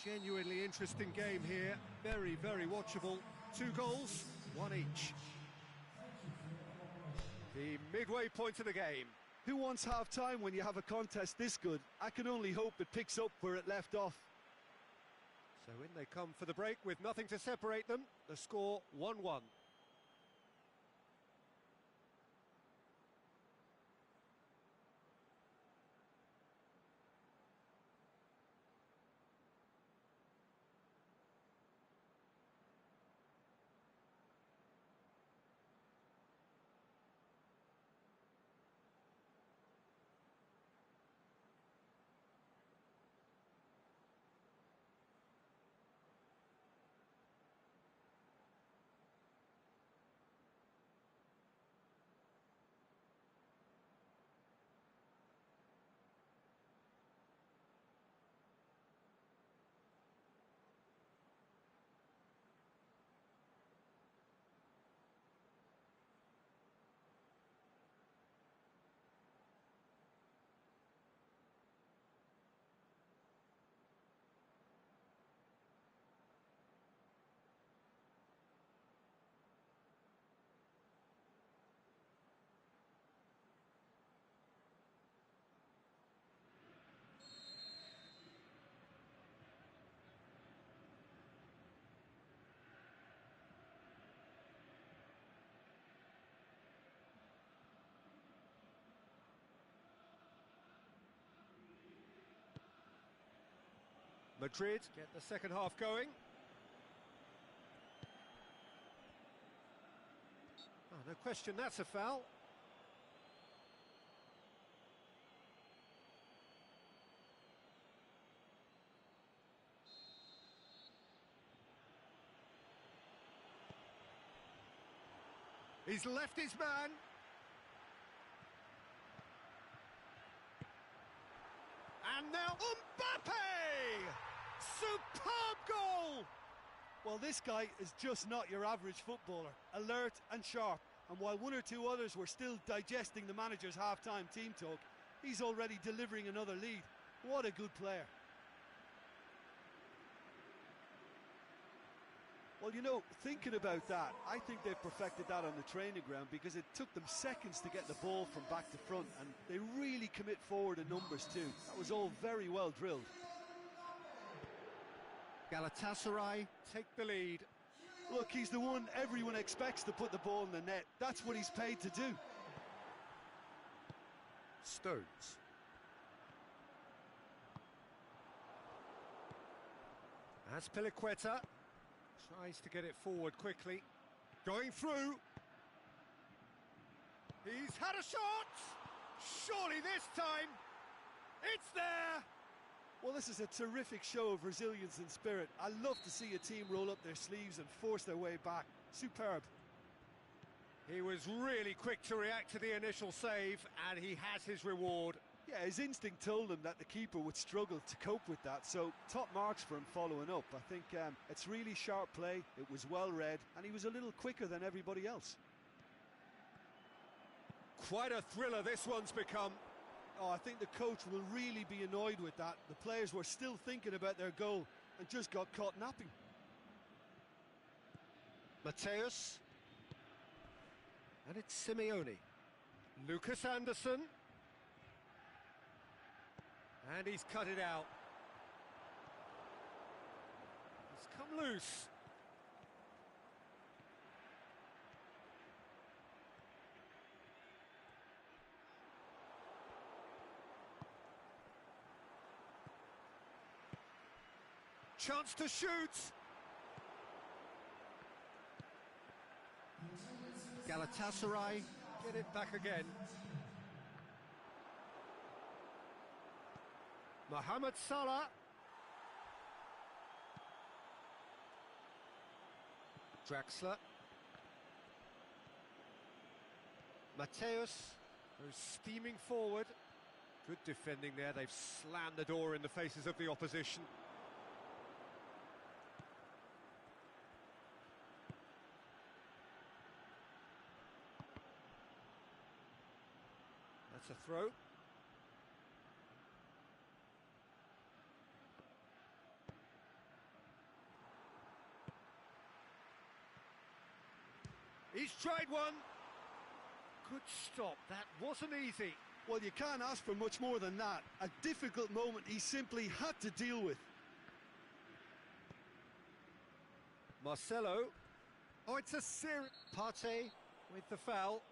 Genuinely interesting game here. Very, very watchable. 2 goals, 1 each. The midway point of the game. Who wants half-time when you have a contest this good? I can only hope it picks up where it left off. So in they come for the break with nothing to separate them. The score 1-1. Madrid get the second half going. Oh, no question, that's a foul. He's left his man. And now Mbappe! Superb goal! Well, this guy is just not your average footballer. Alert and sharp. And while 1 or 2 others were still digesting the manager's half-time team talk, he's already delivering another lead. What a good player. Well, you know, thinking about that, I think they've perfected that on the training ground because it took them seconds to get the ball from back to front, and they really commit forward in numbers too. That was all very well drilled. Galatasaray take the lead. Look, he's the one everyone expects to put the ball in the net. That's what he's paid to do. Stones. Azpilicueta tries to get it forward quickly. Going through. He's had a shot! Surely this time! It's there! Well, this is a terrific show of resilience and spirit. I love to see a team roll up their sleeves and force their way back. Superb. He was really quick to react to the initial save, and he has his reward. Yeah, his instinct told him that the keeper would struggle to cope with that, so top marks for him following up. I think it's really sharp play, it was well read, and he was a little quicker than everybody else. Quite a thriller this one's become. Oh, I think the coach will really be annoyed with that. The players were still thinking about their goal and just got caught napping. Mateus. And it's Simeone. Lucas Anderson. And he's cut it out. He's come loose. Chance to shoot. Galatasaray get it back again. Mohamed Salah. Draxler. Mateus goes steaming forward. Good defending there. They've slammed the door in the faces of the opposition. That's a throw. He's tried one. Good stop. That wasn't easy. Well, you can't ask for much more than that. A difficult moment he simply had to deal with. Marcelo. Oh, it's a serious... Partey with the foul.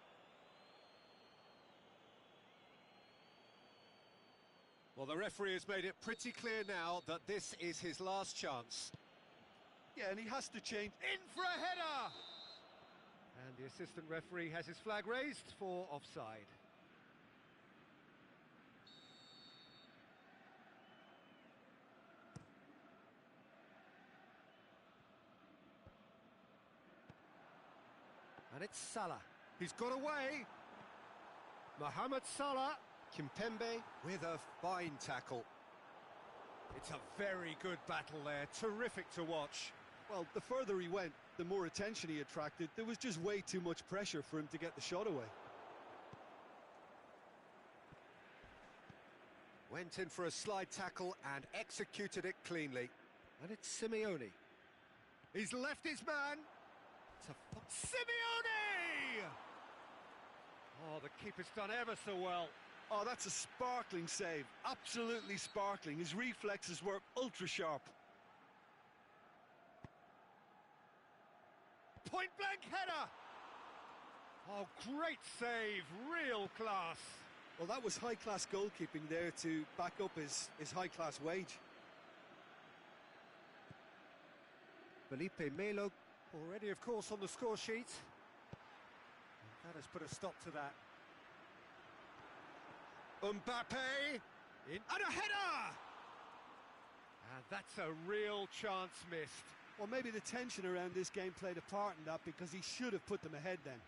Well, the referee has made it pretty clear now that this is his last chance. Yeah, and he has to change. In for a header! And the assistant referee has his flag raised for offside. And it's Salah. He's got away. Mohamed Salah. Kimpembe with a fine tackle. It's a very good battle there. Terrific to watch. Well, the further he went, the more attention he attracted. There was just way too much pressure for him to get the shot away. Went in for a slide tackle and executed it cleanly. And it's Simeone. He's left his man. It's a Simeone! Oh, the keeper's done ever so well. Oh, that's a sparkling save. Absolutely sparkling. His reflexes were ultra sharp. Point blank header! Oh, great save. Real class. Well, that was high-class goalkeeping there to back up his high-class wage. Felipe Melo already, of course, on the score sheet. That has put a stop to that. Mbappe in and a header! And that's a real chance missed. Well, maybe the tension around this game played a part in that because he should have put them ahead then.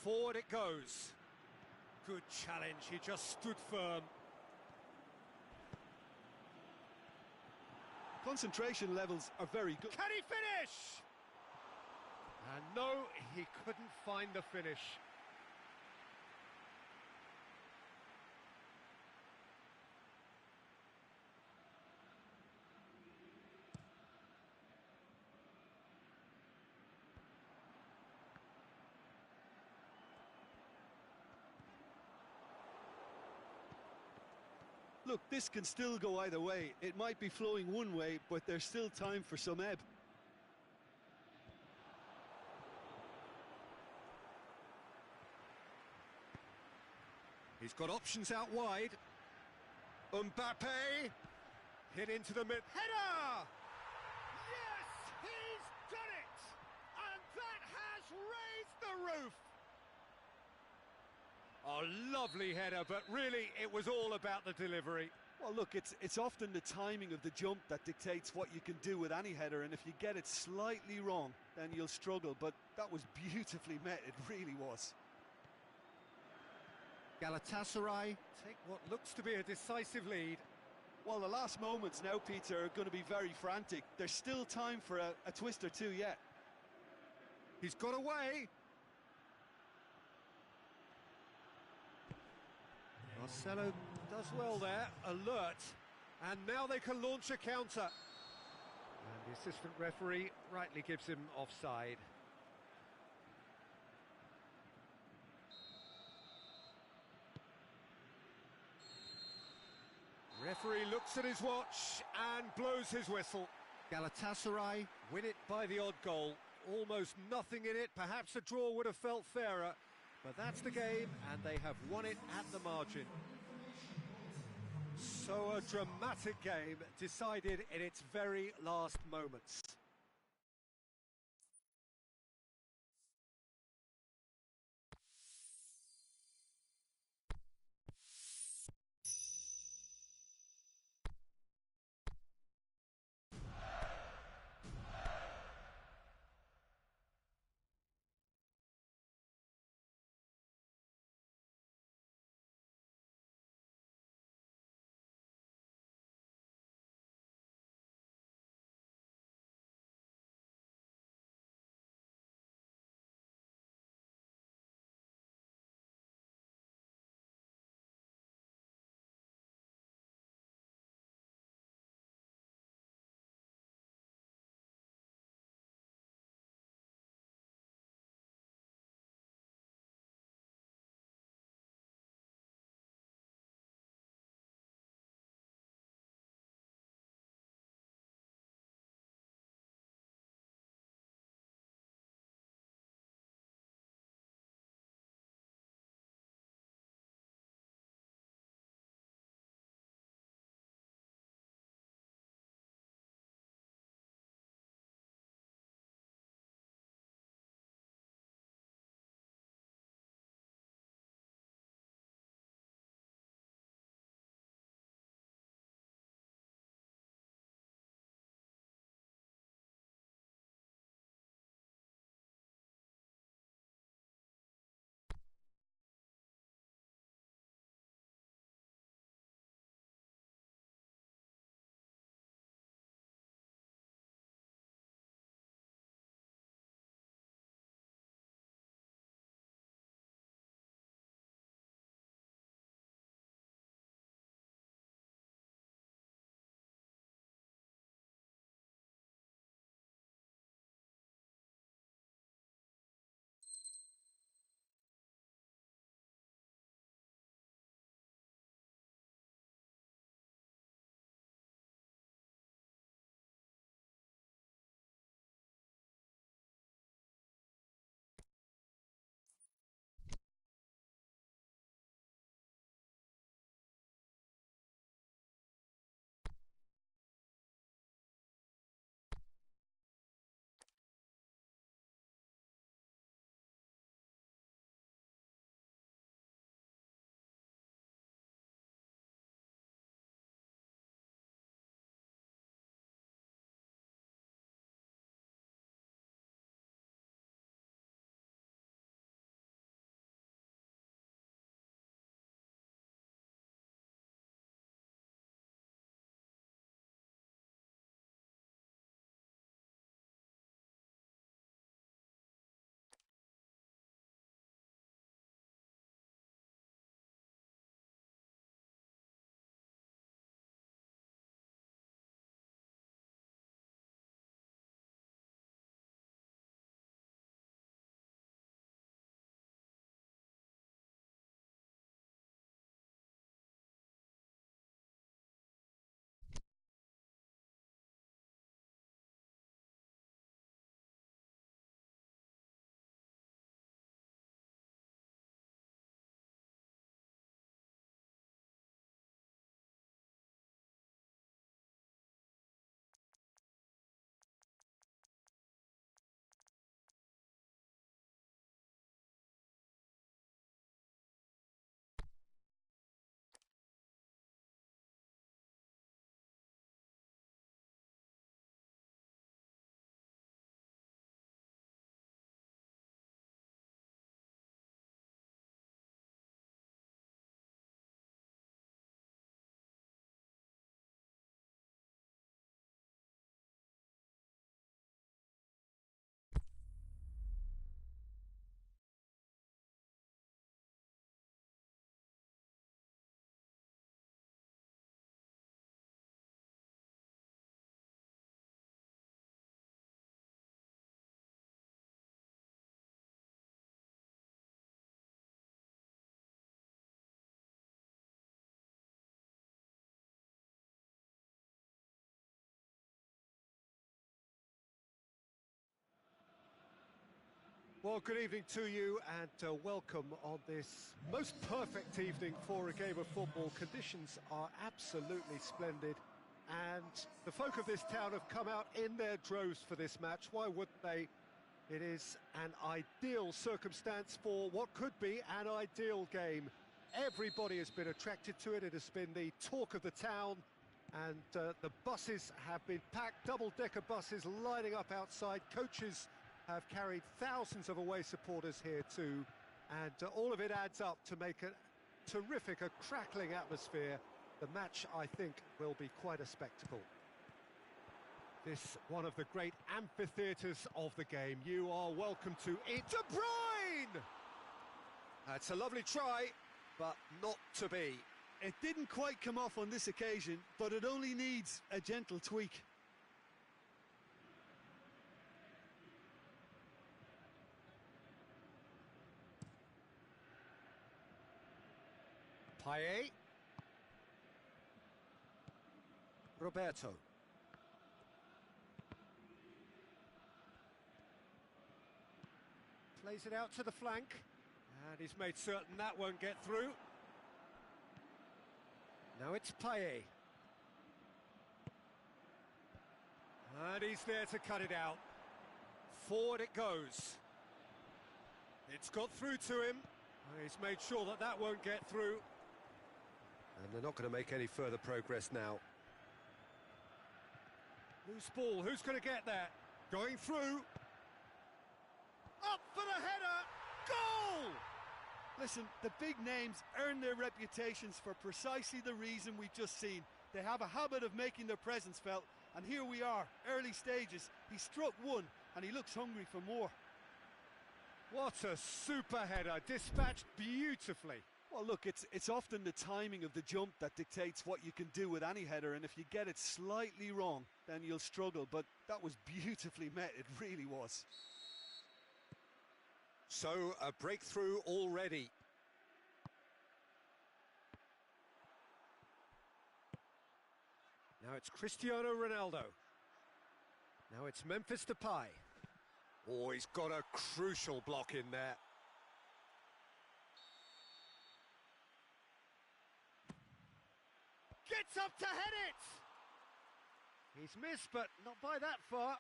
Forward it goes. Good challenge, he just stood firm. Concentration levels are very good. Can he finish? And no, he couldn't find the finish. Look, this can still go either way. It might be flowing one way, but there's still time for some ebb. He's got options out wide. Mbappe hit into the mid. Header! Yes, he's done it! And that has raised the roof! Oh, lovely header, but really it was all about the delivery. Well, look, it's often the timing of the jump that dictates what you can do with any header, and if you get it slightly wrong, then you'll struggle. But that was beautifully met, it really was. Galatasaray take what looks to be a decisive lead. Well, the last moments now, Peter, are going to be very frantic. There's still time for a twist or two yet. He's got away. Marcelo does well there, alert, and now they can launch a counter. And the assistant referee rightly gives him offside. Referee looks at his watch and blows his whistle. Galatasaray win it by the odd goal. Almost nothing in it, perhaps a draw would have felt fairer. But that's the game, and they have won it at the margin. So a dramatic game decided in its very last moments. Well, good evening to you and welcome on this most perfect evening for a game of football. Conditions are absolutely splendid and the folk of this town have come out in their droves for this match. Why wouldn't they? It is an ideal circumstance for what could be an ideal game. Everybody has been attracted to it. It has been the talk of the town and the buses have been packed, double-decker buses lining up outside. Coaches have carried thousands of away supporters here too, and all of it adds up to make a terrific, a crackling atmosphere. The match, I think, will be quite a spectacle. This one of the great amphitheatres of the game. You are welcome to it. De Bruyne! That's a lovely try, but not to be. It didn't quite come off on this occasion, but it only needs a gentle tweak. Payet. Roberto. Plays it out to the flank. And he's made certain that won't get through. Now it's Payet. And he's there to cut it out. Forward it goes. It's got through to him. He's made sure that that won't get through. And they're not going to make any further progress now. Loose ball, who's going to get that? Going through. Up for the header! Goal! Listen, the big names earn their reputations for precisely the reason we've just seen. They have a habit of making their presence felt, and here we are, early stages. He struck one, and he looks hungry for more. What a super header, dispatched beautifully. Well, look, it's often the timing of the jump that dictates what you can do with any header, and if you get it slightly wrong, then you'll struggle, but that was beautifully met, it really was. So, a breakthrough already. Now it's Cristiano Ronaldo. Now it's Memphis Depay. Oh, he's got a crucial block in there. Gets up to head it! He's missed, but not by that far.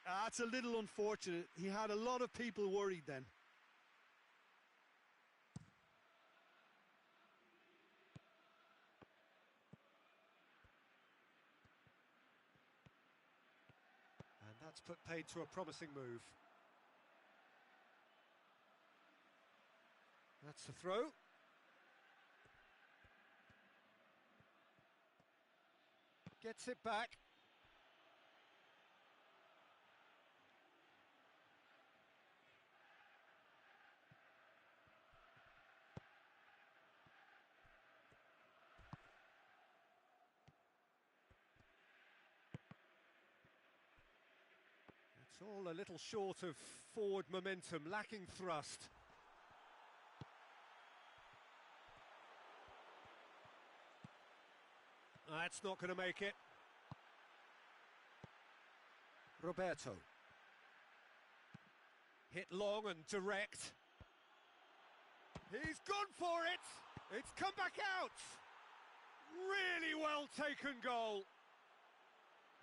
That's a little unfortunate. He had a lot of people worried then. And that's put paid to a promising move. That's the throw. Gets it back. It's all a little short of forward momentum, lacking thrust. That's not going to make it. Roberto. Hit long and direct. He's gone for it! It's come back out! Really well taken goal.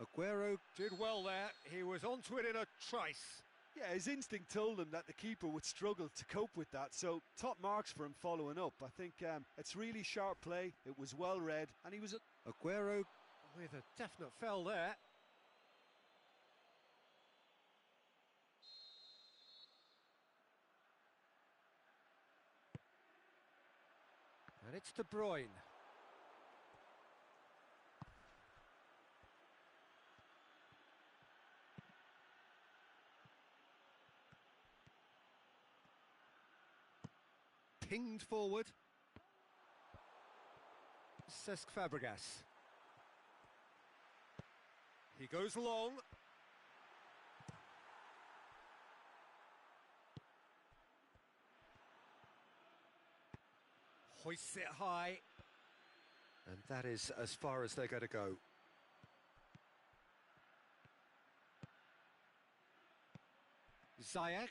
Aguero did well there. He was onto it in a trice. Yeah, his instinct told him that the keeper would struggle to cope with that, so top marks for him following up. I think it's really sharp play, it was well read, and he was... Aguero with a definite fell there. And it's De Bruyne. Pinged forward. Cesc Fabregas. He goes long. Hoists it high. And that is as far as they're going to go. Ziyech.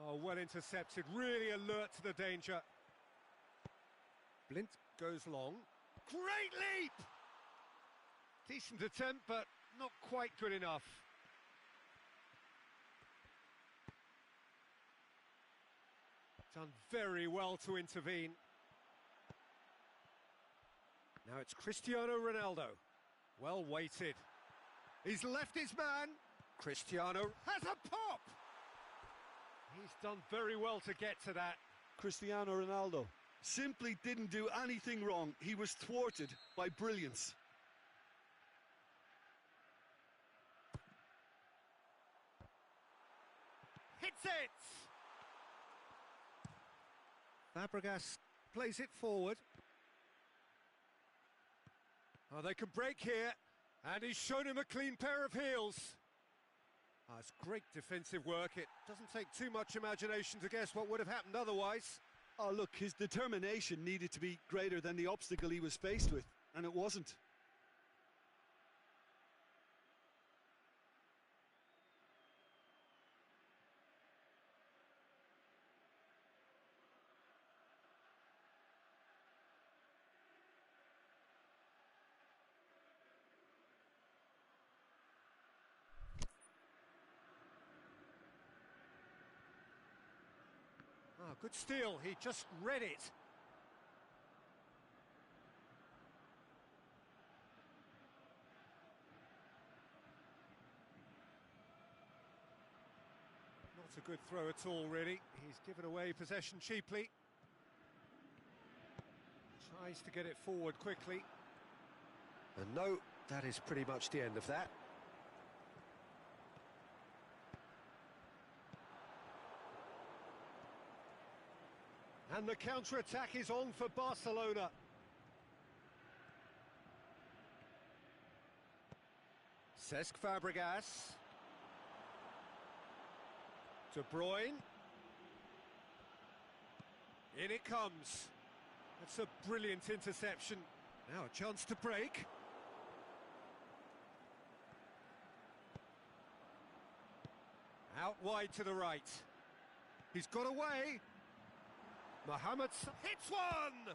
Oh, well intercepted, really alert to the danger. Blint goes long. Great leap! Decent attempt, but not quite good enough. Done very well to intervene. Now it's Cristiano Ronaldo. Well weighted. He's left his man. Cristiano has a pop! He's done very well to get to that. Cristiano Ronaldo simply didn't do anything wrong. He was thwarted by brilliance. Hits it! Fabregas plays it forward. Oh, they can break here, and he's shown him a clean pair of heels. Oh, it's great defensive work. It doesn't take too much imagination to guess what would have happened otherwise. Oh, look, his determination needed to be greater than the obstacle he was faced with, and it wasn't. Oh, good steal. He just read it. Not a good throw at all, really. He's given away possession cheaply. Tries to get it forward quickly. And no, that is pretty much the end of that. And the counter-attack is on for Barcelona. Cesc Fabregas. De Bruyne. In it comes. That's a brilliant interception. Now a chance to break. Out wide to the right. He's got away. Mohamed hits one!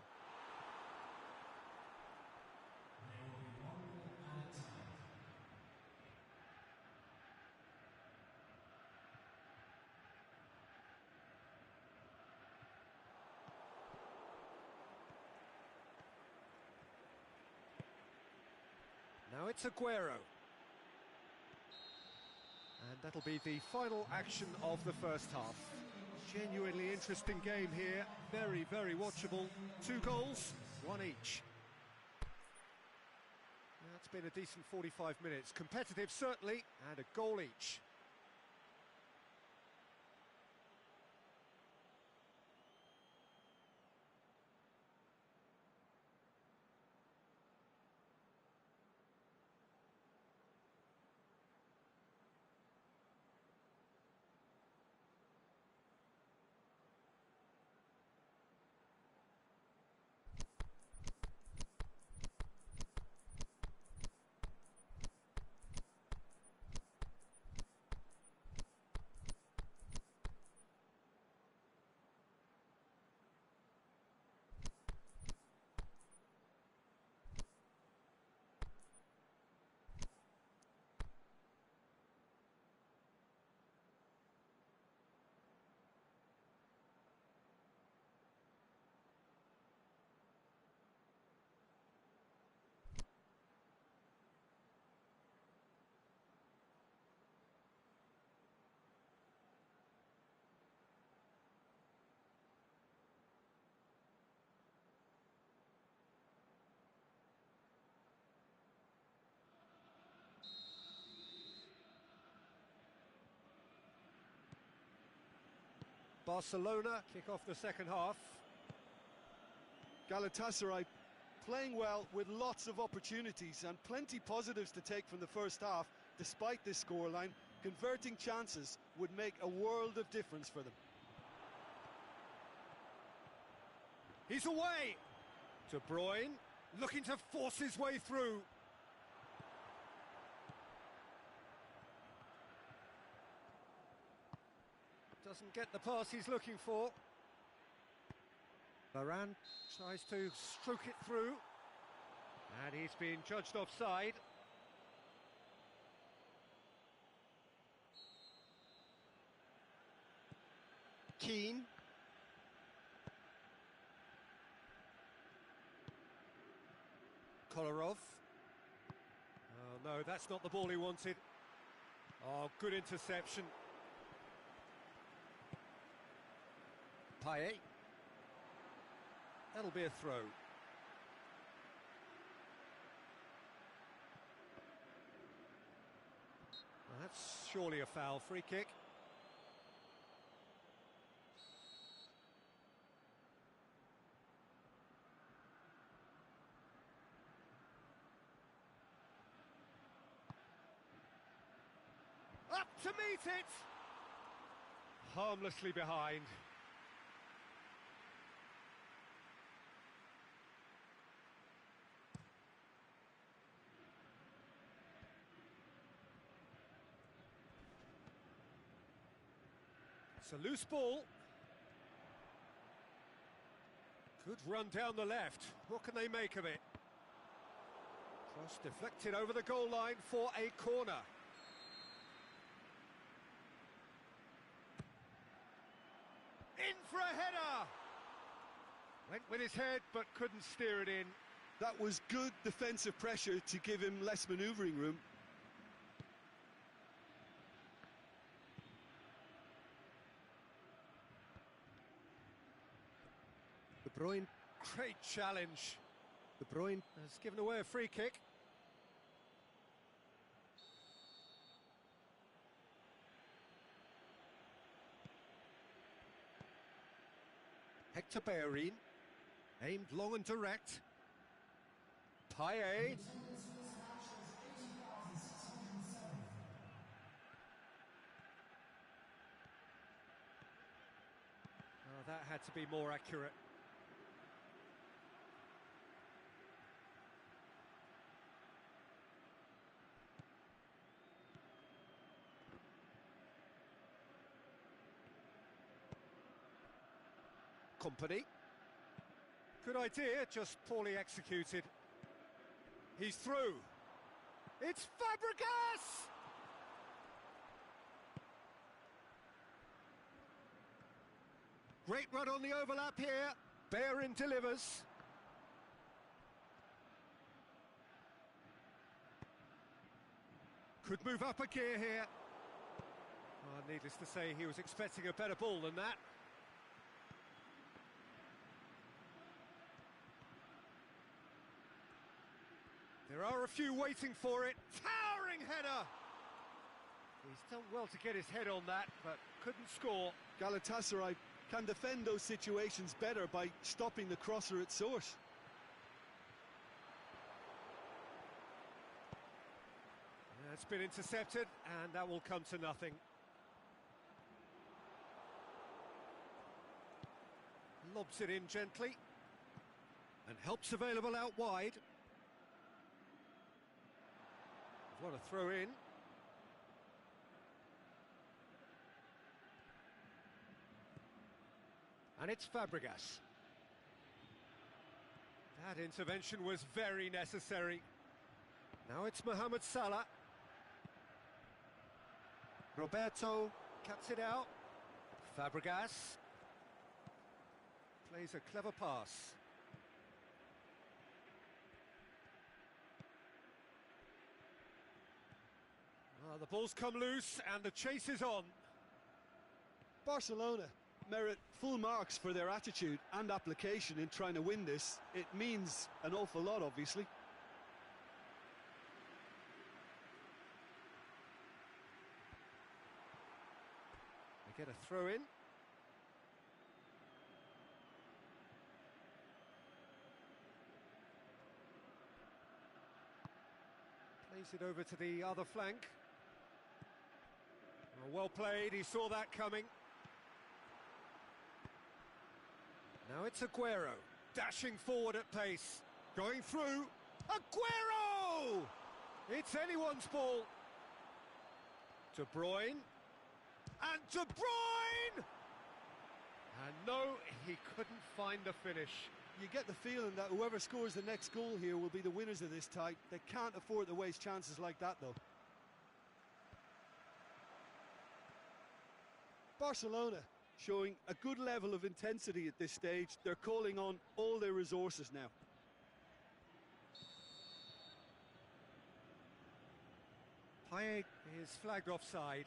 Now it's Aguero. And that'll be the final action of the first half. Genuinely interesting game here, very, very watchable. 2 goals, 1 each. That's been a decent 45 minutes. Competitive, certainly, and a goal each. Barcelona kick off the second half. Galatasaray playing well with lots of opportunities and plenty positives to take from the first half. Despite this scoreline, converting chances would make a world of difference for them. He's away! De Bruyne looking to force his way through. Doesn't get the pass he's looking for. Varane tries to stroke it through. And he's been judged offside. Keane. Kolarov. Oh no, that's not the ball he wanted. Oh, good interception. Payet. That'll be a throw. Well, that's surely a foul. Free kick. Up to meet it! Harmlessly behind. It's a loose ball. Good run down the left. What can they make of it? Cross deflected over the goal line for a corner. In for a header! Went with his head but couldn't steer it in. That was good defensive pressure to give him less manoeuvring room. De Bruyne, great challenge. De Bruyne has given away a free kick. Hector Bellerin, aimed long and direct. Payet. Oh, that had to be more accurate. Company. Good idea, just poorly executed. He's through. It's Fabregas! Great run on the overlap here. Bellerin delivers. Could move up a gear here. Oh, needless to say, he was expecting a better ball than that. There are a few waiting for it. Towering header! He's done well to get his head on that, but couldn't score. Galatasaray can defend those situations better by stopping the crosser at source. It's been intercepted, and that will come to nothing. Lobs it in gently. And help's available out wide. What a throw in. And it's Fabregas. That intervention was very necessary. Now it's Mohamed Salah. Roberto cuts it out. Fabregas plays a clever pass. The ball's come loose and the chase is on. Barcelona merit full marks for their attitude and application in trying to win this. It means an awful lot, obviously. They get a throw in. Plays it over to the other flank. Well played, he saw that coming. Now it's Aguero, dashing forward at pace, going through. Aguero! It's anyone's ball. De Bruyne. And De Bruyne! And no, he couldn't find the finish. You get the feeling that whoever scores the next goal here will be the winners of this tie. They can't afford to waste chances like that, though. Barcelona showing a good level of intensity at this stage. They're calling on all their resources now. Payet is flagged offside.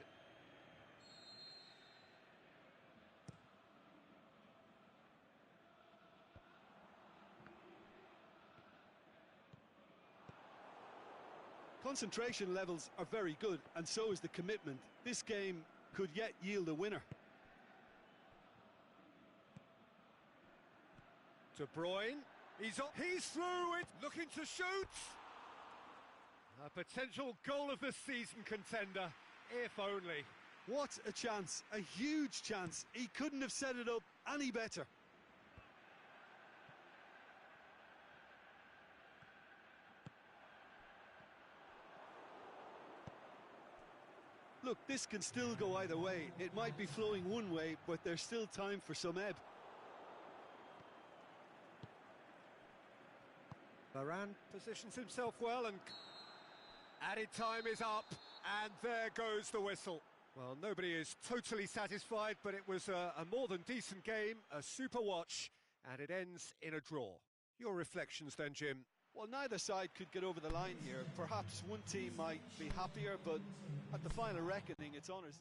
Concentration levels are very good, and so is the commitment. This game could yet yield a winner. De Bruyne, he's through it, looking to shoot. A potential goal of the season contender, if only. What a chance, a huge chance. He couldn't have set it up any better. Look, this can still go either way. It might be flowing one way, but there's still time for some ebb. Varane positions himself well, and added time is up, and there goes the whistle. Well, nobody is totally satisfied, but it was a more than decent game, a super watch, and it ends in a draw. Your reflections then, Jim? Well, neither side could get over the line here. Perhaps one team might be happier, but at the final reckoning, it's honours.